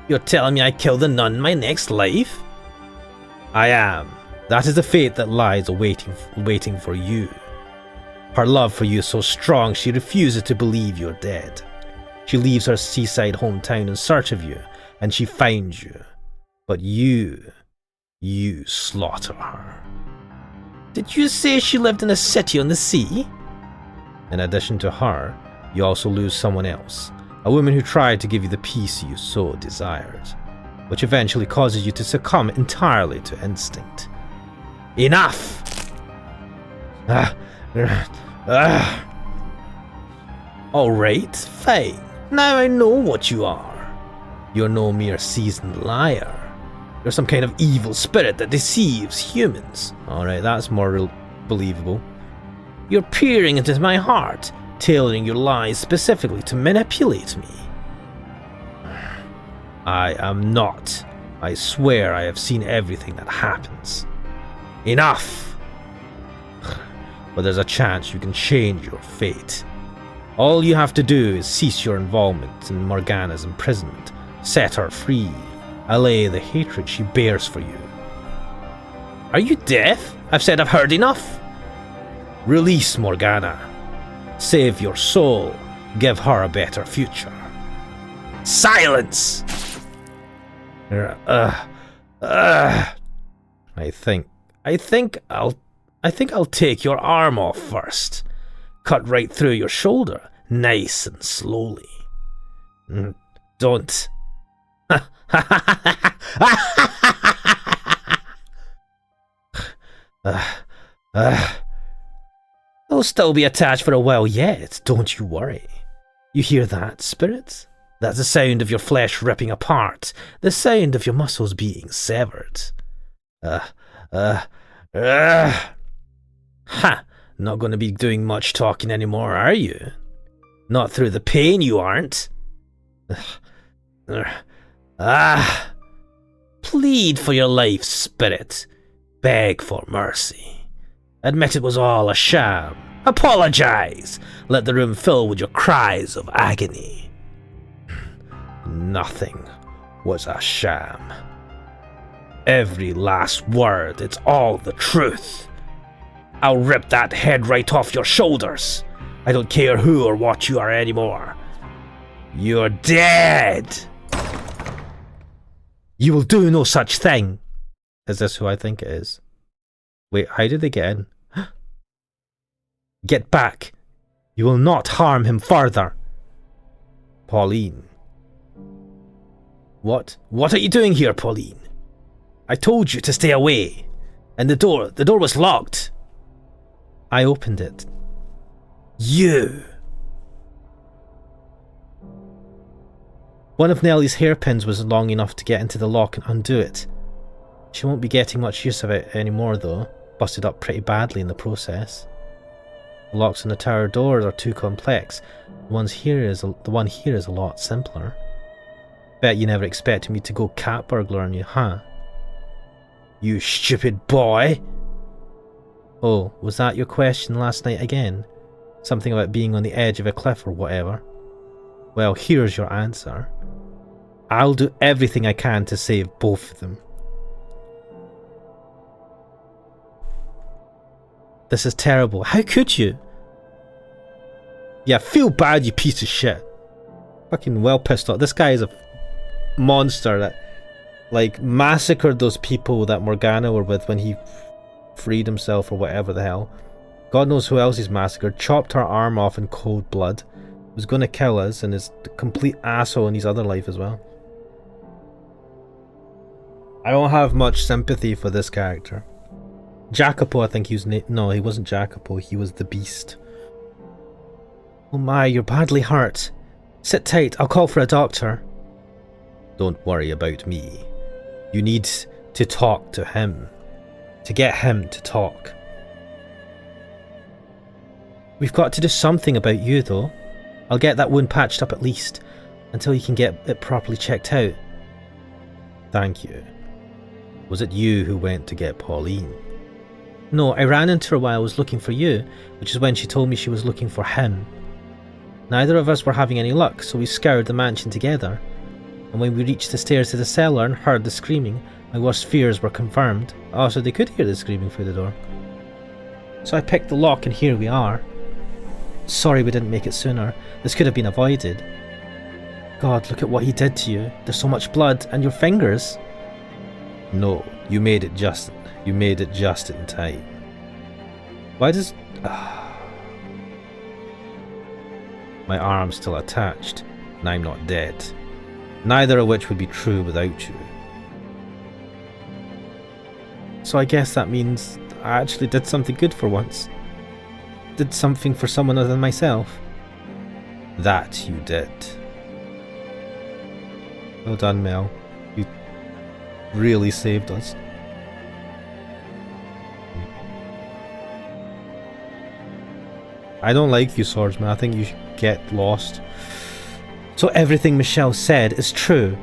You're telling me I killed a nun in my next life? I am. That is the fate that lies waiting for you. Her love for you is so strong she refuses to believe you're dead. She leaves her seaside hometown in search of you, and she finds you. But you slaughter her. Did you say she lived in a city on the sea? In addition to her, you also lose someone else, a woman who tried to give you the peace you so desired, which eventually causes you to succumb entirely to instinct. Enough! Alright, fine. Now I know what you are. You're no mere seasoned liar. You're some kind of evil spirit that deceives humans. Alright, that's more believable. You're peering into my heart, tailoring your lies specifically to manipulate me. I am not. I swear I have seen everything that happens. Enough! But there's a chance you can change your fate. All you have to do is cease your involvement in Morgana's imprisonment, set her free, allay the hatred she bears for you. Are you deaf? I've said I've heard enough. Release Morgana. Save your soul. Give her a better future. Silence! I think I'll take your arm off first. Cut right through your shoulder, nice and slowly. Don't. I'll still be attached for a while yet, don't you worry. You hear that, spirits? That's the sound of your flesh ripping apart, the sound of your muscles being severed. Ha! Not going to be doing much talking anymore, are you? Not through the pain, you aren't. Plead for your life, spirit. Beg for mercy. Admit it was all a sham. Apologize. Let the room fill with your cries of agony. Nothing was a sham. Every last word, it's all the truth. I'll rip that head right off your shoulders. I don't care who or what you are anymore. You're dead. You will do no such thing. Is this who I think it is? Wait, how did they get in? Get back. You will not harm him further. Pauline. What? What are you doing here, Pauline? I told you to stay away. And the door was locked. I opened it. You. One of Nellie's hairpins was long enough to get into the lock and undo it. She won't be getting much use of it anymore though, busted up pretty badly in the process. The locks on the tower doors are too complex. The one here is a lot simpler. Bet you never expected me to go cat burglar on you, huh? You stupid boy! Oh, was that your question last night again? Something about being on the edge of a cliff or whatever? Well, here's your answer. I'll do everything I can to save both of them. This is terrible. How could you? Yeah, feel bad, you piece of shit. Fucking well pissed off. This guy is a monster that, like, massacred those people that Morgana were with when he freed himself or whatever the hell. God knows who else he's massacred. Chopped her arm off in cold blood. Was going to kill us and is a complete asshole in his other life as well. I don't have much sympathy for this character. Jacopo, I think he was... No, he wasn't Jacopo. He was the Beast. Oh my, you're badly hurt. Sit tight. I'll call for a doctor. Don't worry about me. You need to talk to him. to get him to talk. We've got to do something about you, though. I'll get that wound patched up at least, until you can get it properly checked out. Thank you. Was it you who went to get Pauline? No, I ran into her while I was looking for you, which is when she told me she was looking for him. Neither of us were having any luck, so we scoured the mansion together. And when we reached the stairs to the cellar and heard the screaming, my worst fears were confirmed. Oh, so they could hear the screaming through the door. So I picked the lock and here we are. Sorry we didn't make it sooner. This could have been avoided. God, look at what he did to you. There's so much blood, and your fingers. No, you made it just in time. Why does... My arm's still attached, and I'm not dead. Neither of which would be true without you. So I guess that means I actually did something good for once. Did something for someone other than myself. That you did. Well done, Mel. You really saved us. I don't like you, Swordsman. I think you should get lost. So everything Michelle said is true.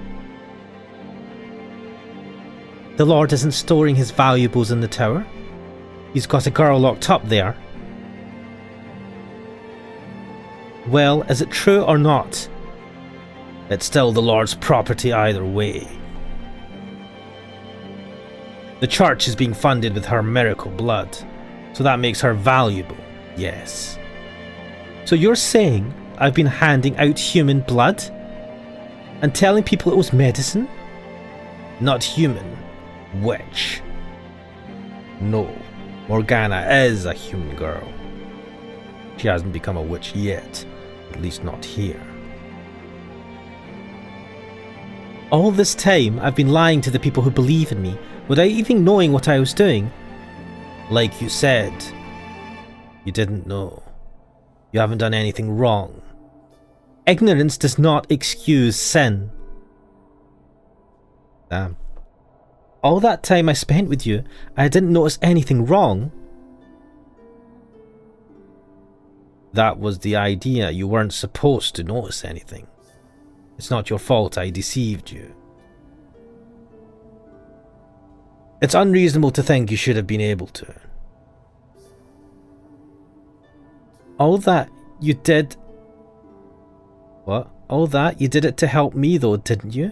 The Lord isn't storing his valuables in the tower. He's got a girl locked up there. Well, is it true or not? It's still the Lord's property either way. The church is being funded with her miracle blood, so that makes her valuable, yes. So you're saying I've been handing out human blood? And telling people it was medicine? Not human. Witch. No, Morgana is a human girl. She hasn't become a witch yet, at least not here. All this time I've been lying to the people who believe in me, without even knowing what I was doing. Like you said, you didn't know. You haven't done anything wrong. Ignorance does not excuse sin. Damn. All that time I spent with you, I didn't notice anything wrong. That was the idea. You weren't supposed to notice anything. It's not your fault I deceived you. It's unreasonable to think you should have been able to. All that you did... What? All that? You did it to help me though, didn't you?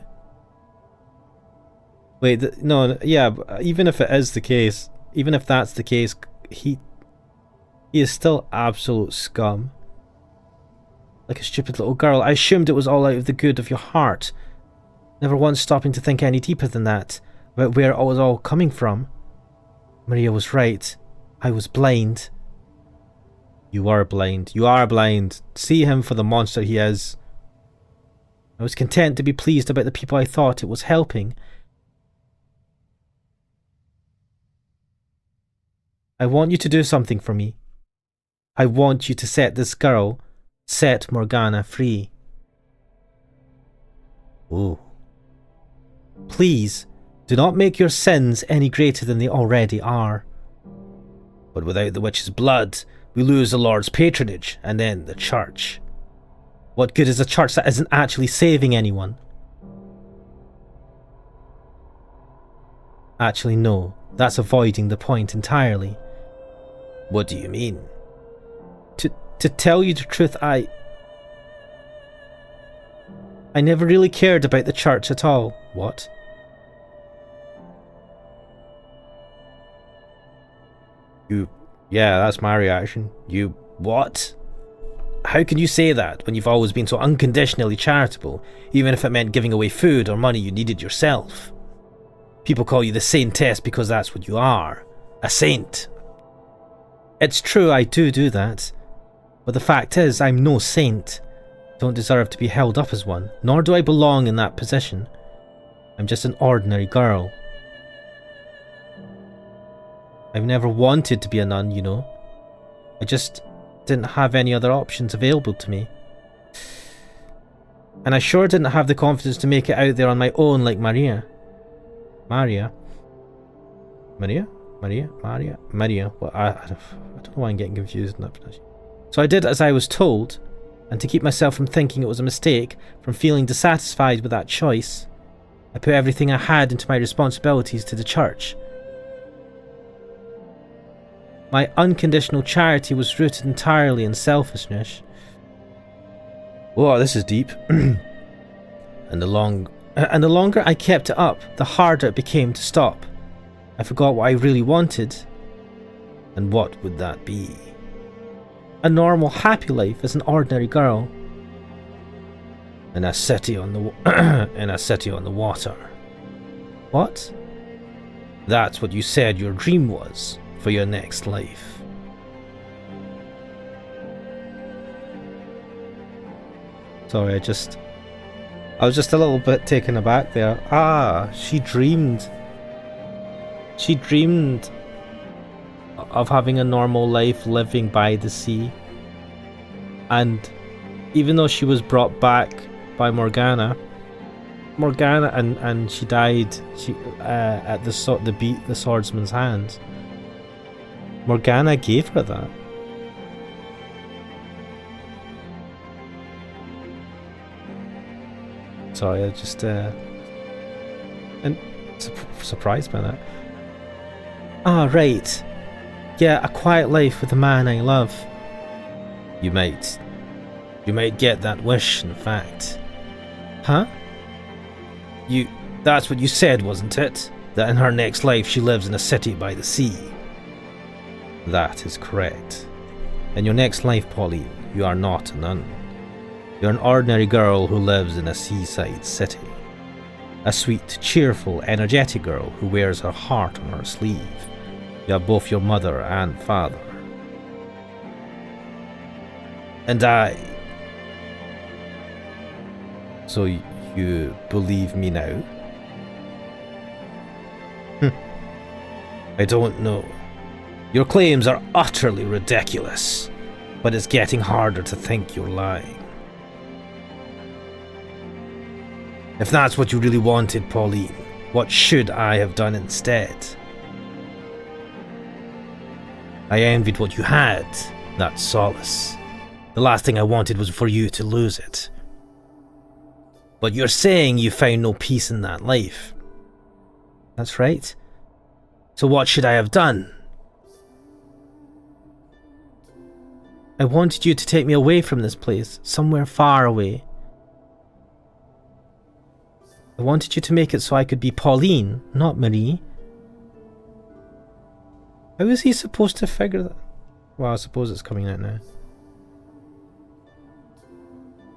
Wait, no, yeah, even if it is the case, even if that's the case, he is still absolute scum. Like a stupid little girl. I assumed it was all out of the good of your heart. Never once stopping to think any deeper than that, about where it was all coming from. Maria was right. I was blind. You are blind. You are blind. See him for the monster he is. I was content to be pleased about the people I thought it was helping. I want you to do something for me. I want you to set this girl, set Morgana free. Oh. Please, do not make your sins any greater than they already are. But without the witch's blood, we lose the Lord's patronage, and then the church. What good is a church that isn't actually saving anyone? Actually, no. That's avoiding the point entirely. What do you mean? To tell you the truth, I never really cared about the church at all. What? Yeah, that's my reaction. You what? How can you say that when you've always been so unconditionally charitable, even if it meant giving away food or money you needed yourself? People call you the saintess because that's what you are. A saint. It's true I do that. But the fact is, I'm no saint. Don't deserve to be held up as one, nor do I belong in that position. I'm just an ordinary girl. I've never wanted to be a nun, you know. I just didn't have any other options available to me. And I sure didn't have the confidence to make it out there on my own like Maria. Maria? Maria. Well, I don't know why I'm getting confused in that pronunciation. So I did as I was told, and to keep myself from thinking it was a mistake, from feeling dissatisfied with that choice, I put everything I had into my responsibilities to the church. My unconditional charity was rooted entirely in selfishness. Whoa, this is deep. And the longer I kept it up, the harder it became to stop. I forgot what I really wanted. And what would that be? A normal, happy life as an ordinary girl. In a city on the water. What? That's what you said your dream was for your next life. Sorry, I was just a little bit taken aback there. She dreamed of having a normal life living by the sea. And even though she was brought back by Morgana and she died at the swordsman's hands, Morgana gave her that. Sorry, I just and surprised by that. Right. Yeah, a quiet life with the man I love. You might get that wish, in fact. Huh? That's what you said, wasn't it? That in her next life she lives in a city by the sea. That is correct. In your next life, Pauline, you are not a nun. You're an ordinary girl who lives in a seaside city. A sweet, cheerful, energetic girl who wears her heart on her sleeve. You have both your mother and father. And I. So you believe me now? I don't know. Your claims are utterly ridiculous, but it's getting harder to think you're lying. If that's what you really wanted, Pauline, what should I have done instead? I envied what you had, that solace. The last thing I wanted was for you to lose it. But you're saying you found no peace in that life. That's right. So what should I have done? I wanted you to take me away from this place, somewhere far away. I wanted you to make it so I could be Pauline, not Marie. How is he supposed to figure that? Well, I suppose it's coming out now.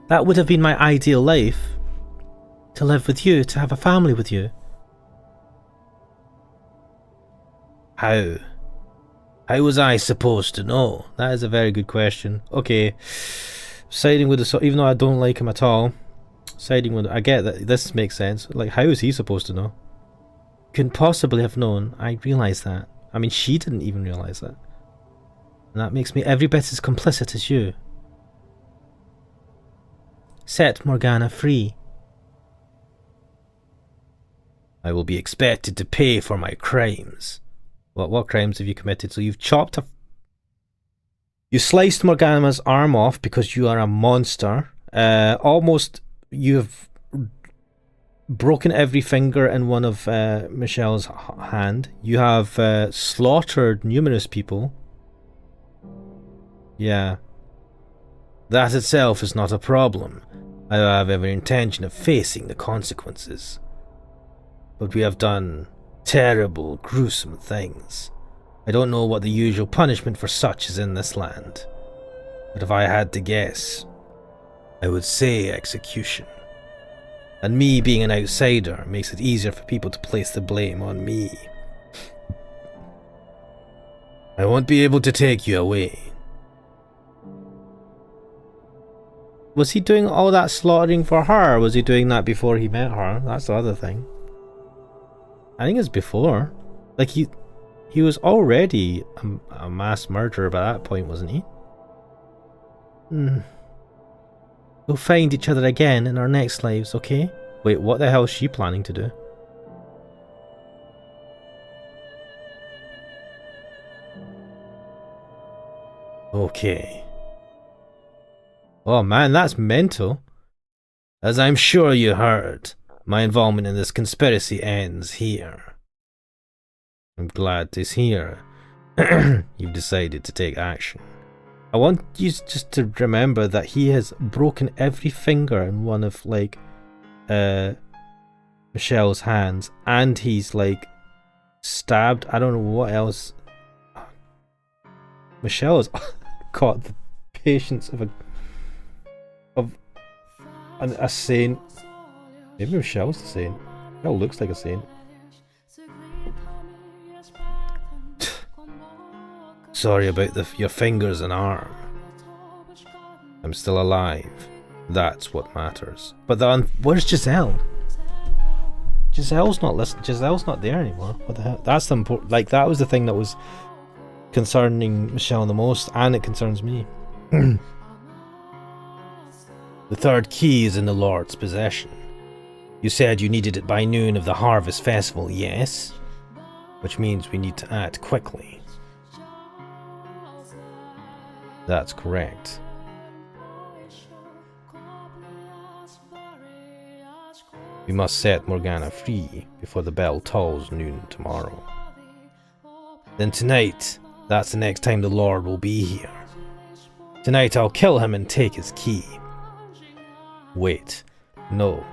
That would have been my ideal life. To live with you, to have a family with you. How? How was I supposed to know? That is a very good question. Okay. Siding with the... Even though I don't like him at all. Siding with... I get that. This makes sense. Like, how is he supposed to know? Couldn't possibly have known. I realise that. I mean, she didn't even realise that. And that makes me every bit as complicit as you. Set Morgana free. I will be expected to pay for my crimes. What crimes have you committed? So you've chopped a... You sliced Morgana's arm off because you are a monster. You've broken every finger in one of Michelle's hand. You have slaughtered numerous people. Yeah. That itself is not a problem. I have every intention of facing the consequences. But we have done terrible, gruesome things. I don't know what the usual punishment for such is in this land. But if I had to guess, I would say execution. And me being an outsider makes it easier for people to place the blame on me. I won't be able to take you away. Was he doing all that slaughtering for her, or was he doing that before he met her? That's the other thing. I think it's before. Like, he was already a mass murderer by that point, wasn't he? We'll find each other again in our next lives, okay? Wait, what the hell is she planning to do? Okay. Oh man, that's mental. As I'm sure you heard, my involvement in this conspiracy ends here. I'm glad to hear you've decided to take action. I want you just to remember that he has broken every finger in one of, like, Michelle's hands, and he's, like, stabbed. I don't know what else. Michelle has caught the patience of a saint. Maybe Michelle's the saint. Michelle looks like a saint. Sorry about your fingers and arm. I'm still alive. That's what matters. But where's Giselle? Giselle's not listening. Giselle's not there anymore. What the hell? That's the important. Like, that was the thing that was concerning Michelle the most, and it concerns me. The third key is in the Lord's possession. You said you needed it by noon of the Harvest Festival, yes? Which means we need to act quickly. That's correct. We must set Morgana free before the bell tolls noon tomorrow. Then tonight, that's the next time the Lord will be here. Tonight I'll kill him and take his key. Wait, no,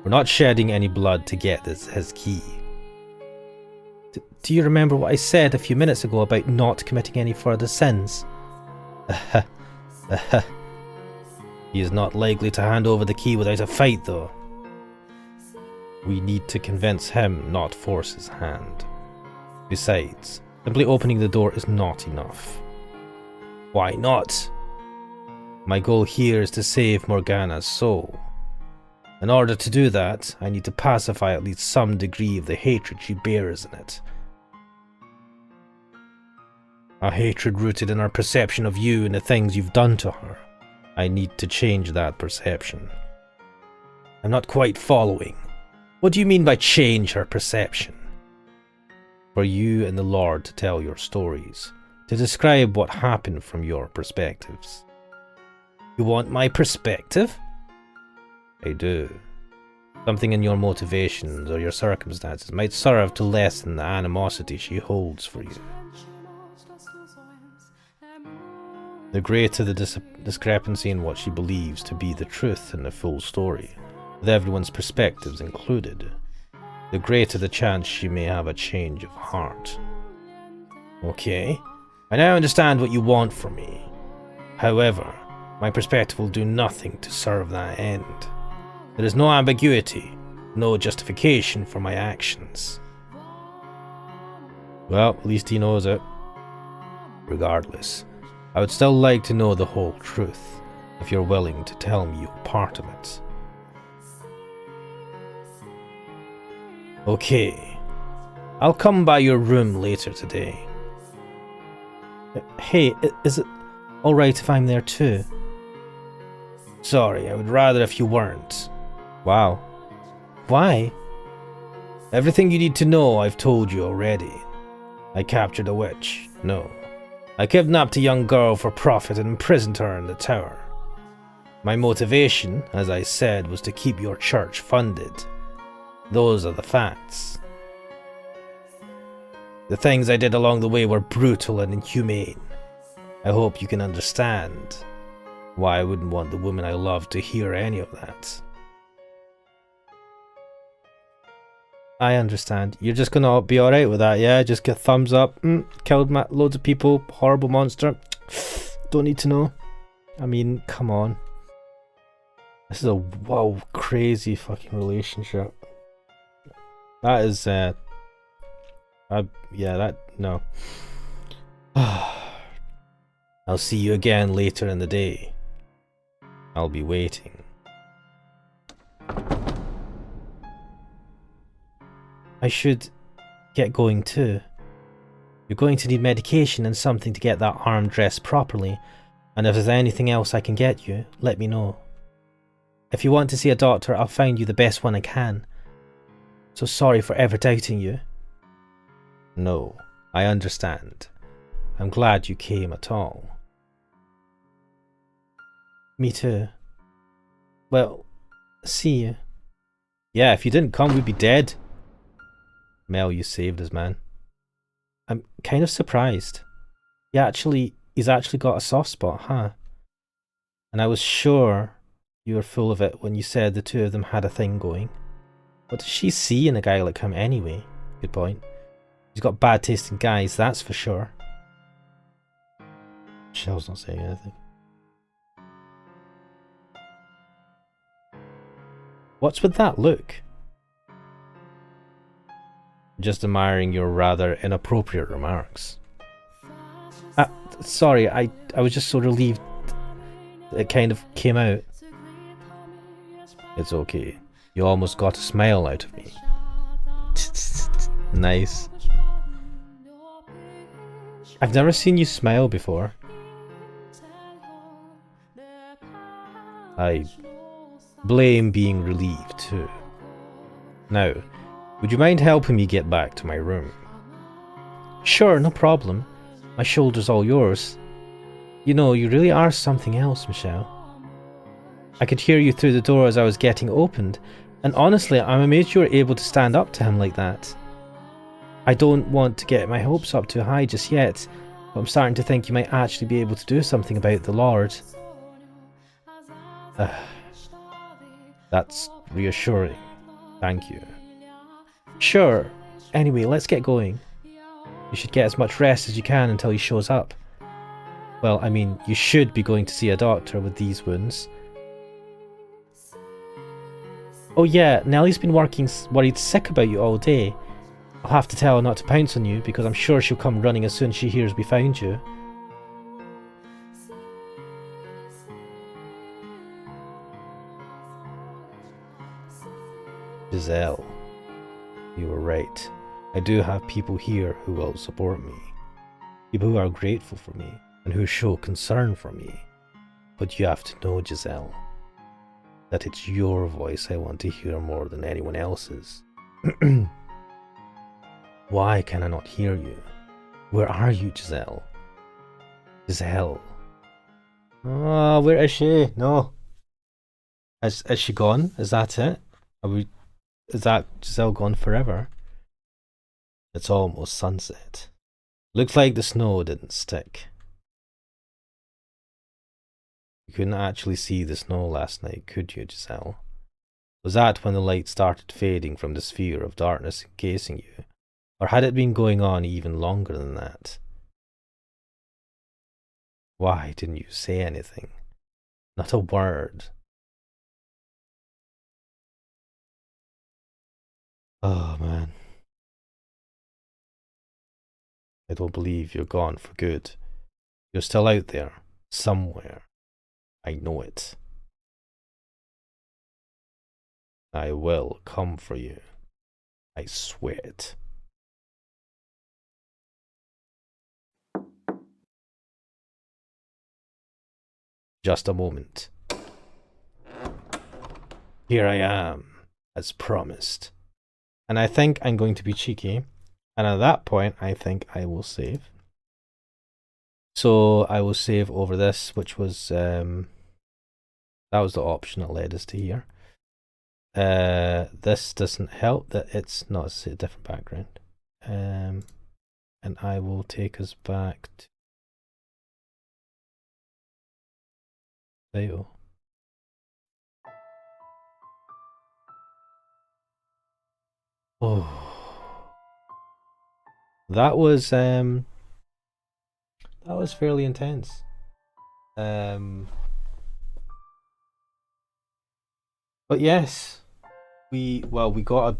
we're not shedding any blood to get his key. Do you remember what I said a few minutes ago about not committing any further sins? He is not likely to hand over the key without a fight, though. We need to convince him, not force his hand. Besides, simply opening the door is not enough. Why not? My goal here is to save Morgana's soul. In order to do that, I need to pacify at least some degree of the hatred she bears in it. A hatred rooted in her perception of you and the things you've done to her. I need to change that perception. I'm not quite following. What do you mean by change her perception? For you and the Lord to tell your stories, to describe what happened from your perspectives. You want my perspective? I do. Something in your motivations or your circumstances might serve to lessen the animosity she holds for you. The greater the discrepancy in what she believes to be the truth and the full story, with everyone's perspectives included, the greater the chance she may have a change of heart. Okay, I now understand what you want from me. However, my perspective will do nothing to serve that end. There is no ambiguity, no justification for my actions. Well, at least he knows it. Regardless, I would still like to know the whole truth, if you're willing to tell me you're part of it. Okay, I'll come by your room later today. Hey, is it alright if I'm there too? Sorry, I would rather if you weren't. Wow. Why? Everything you need to know I've told you already. I captured a witch. No. I kidnapped a young girl for profit and imprisoned her in the tower. My motivation, as I said, was to keep your church funded. Those are the facts. The things I did along the way were brutal and inhumane. I hope you can understand why I wouldn't want the woman I love to hear any of that. I understand. You're just gonna be alright with that, yeah? Just get thumbs up. Killed loads of people. Horrible monster. Don't need to know. I mean, come on. This is a crazy fucking relationship. That is, no. I'll see you again later in the day. I'll be waiting. I should get going too. You're going to need medication and something to get that arm dressed properly, and if there's anything else I can get you, let me know. If you want to see a doctor, I'll find you the best one I can. So sorry for ever doubting you. No, I understand. I'm glad you came at all. Me too. Well, see you. Yeah, if you didn't come, we'd be dead. Mel, you saved us, man. I'm kind of surprised. He's actually got a soft spot, huh? And I was sure you were full of it when you said the two of them had a thing going. What does she see in a guy like him anyway? Good point. He's got bad taste in guys, that's for sure. Michelle's not saying anything. What's with that look? Just admiring your rather inappropriate remarks. Sorry, I was just so relieved it kind of came out. It's okay. You almost got a smile out of me. Nice. I've never seen you smile before. I blame being relieved too. Now, would you mind helping me get back to my room? Sure, no problem. My shoulder's all yours. You know, you really are something else, Michelle. I could hear you through the door as I was getting opened, and honestly, I'm amazed you were able to stand up to him like that. I don't want to get my hopes up too high just yet, but I'm starting to think you might actually be able to do something about the Lord. That's reassuring. Thank you. Sure. Anyway, let's get going. You should get as much rest as you can until he shows up. Well, I mean, you should be going to see a doctor with these wounds. Oh yeah, Nellie's been worried sick about you all day. I'll have to tell her not to pounce on you because I'm sure she'll come running as soon as she hears we found you. Giselle, you were right. I do have people here who will support me. People who are grateful for me and who show concern for me. But you have to know, Giselle, that it's your voice I want to hear more than anyone else's. Why can I not hear you? Where are you, Giselle? Giselle. Oh, where is she? No. Is she gone? Is that it? Is that Giselle gone forever? It's almost sunset. Looks like the snow didn't stick. You couldn't actually see the snow last night, could you, Giselle? Was that when the light started fading from the sphere of darkness encasing you? Or had it been going on even longer than that? Why didn't you say anything? Not a word. Oh, man. I don't believe you're gone for good. You're still out there, somewhere. I know it. I will come for you. I swear it. Just a moment. Here I am, as promised. And I think I'm going to be cheeky. And at that point, I think I will save. So I will save over this, which was that was the option that led us to here. This doesn't help that it's not a different background. And I will take us back to Theo. Oh, that was fairly intense. But yes, we got a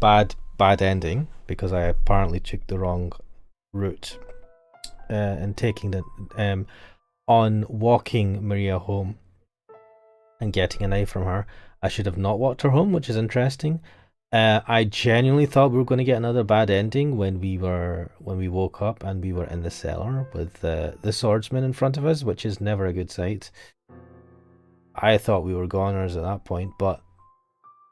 bad ending because I apparently took the wrong route in taking the on walking Maria home and getting a knife from her. I should have not walked her home, which is interesting. I genuinely thought we were going to get another bad ending when we woke up and we were in the cellar with the swordsman in front of us, which is never a good sight. I thought we were goners at that point, but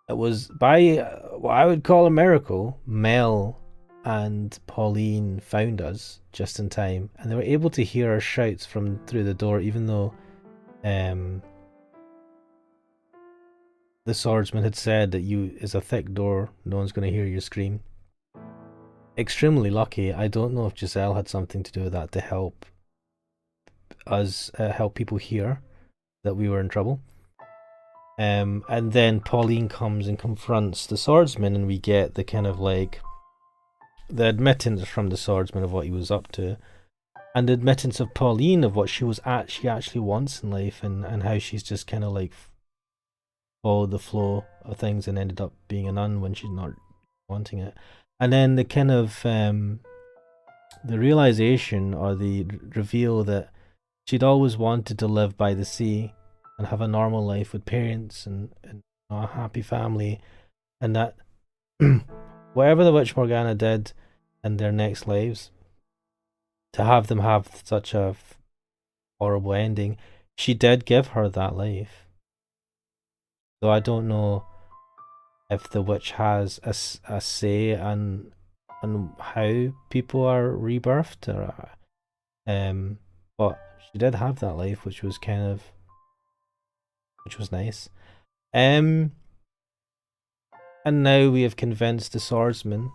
it was by what I would call a miracle. Mel and Pauline found us just in time, and they were able to hear our shouts from through the door, even though the swordsman had said that you is a thick door, no one's going to hear you scream. Extremely lucky. I don't know if Giselle had something to do with that to help us, help people hear that we were in trouble. And then Pauline comes and confronts the swordsman, and we get the kind of like the admittance from the swordsman of what he was up to, and the admittance of Pauline of what she actually wants in life, and how she's just kind of like followed the flow of things and ended up being a nun when she's not wanting it. And then the kind of the realization or the reveal that she'd always wanted to live by the sea and have a normal life with parents and a happy family, and that whatever the Witch Morgana did in their next lives, to have them have such a horrible ending, she did give her that life. So I don't know if the witch has a say on how people are rebirthed, or but she did have that life, which was nice. And now we have convinced the swordsman,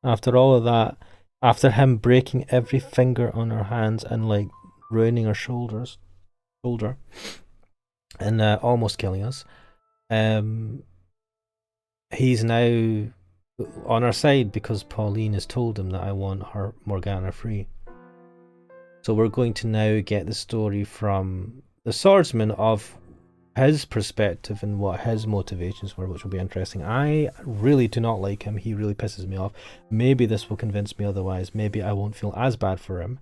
after all of that, after him breaking every finger on her hands and like ruining her shoulder, and almost killing us. He's now on our side because Pauline has told him that I want her Morgana free. So we're going to now get the story from the swordsman of his perspective and what his motivations were, which will be interesting. I really do not like him. He really pisses me off. Maybe this will convince me otherwise. Maybe I won't feel as bad for him.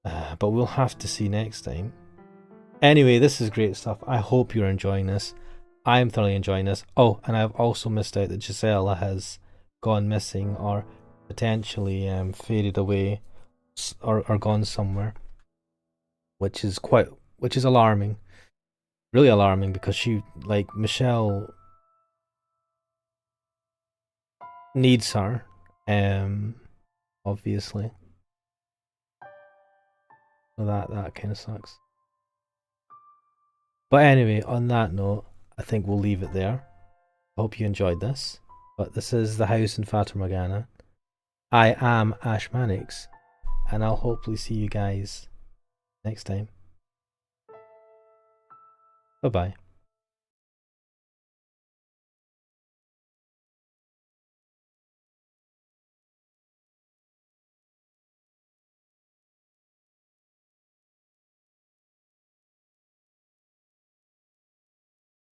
But we'll have to see next time. Anyway, this is great stuff. I hope you're enjoying this. I'm thoroughly enjoying this. Oh, and I've also missed out that Giselle has gone missing or potentially faded away or gone somewhere, which is alarming. Really alarming, because she, like, Michelle needs her, obviously. So that kind of sucks. But anyway, on that note, I think we'll leave it there. I hope you enjoyed this. But this is The House in Fata Morgana. I am Ash Mannix, and I'll hopefully see you guys next time. Bye bye.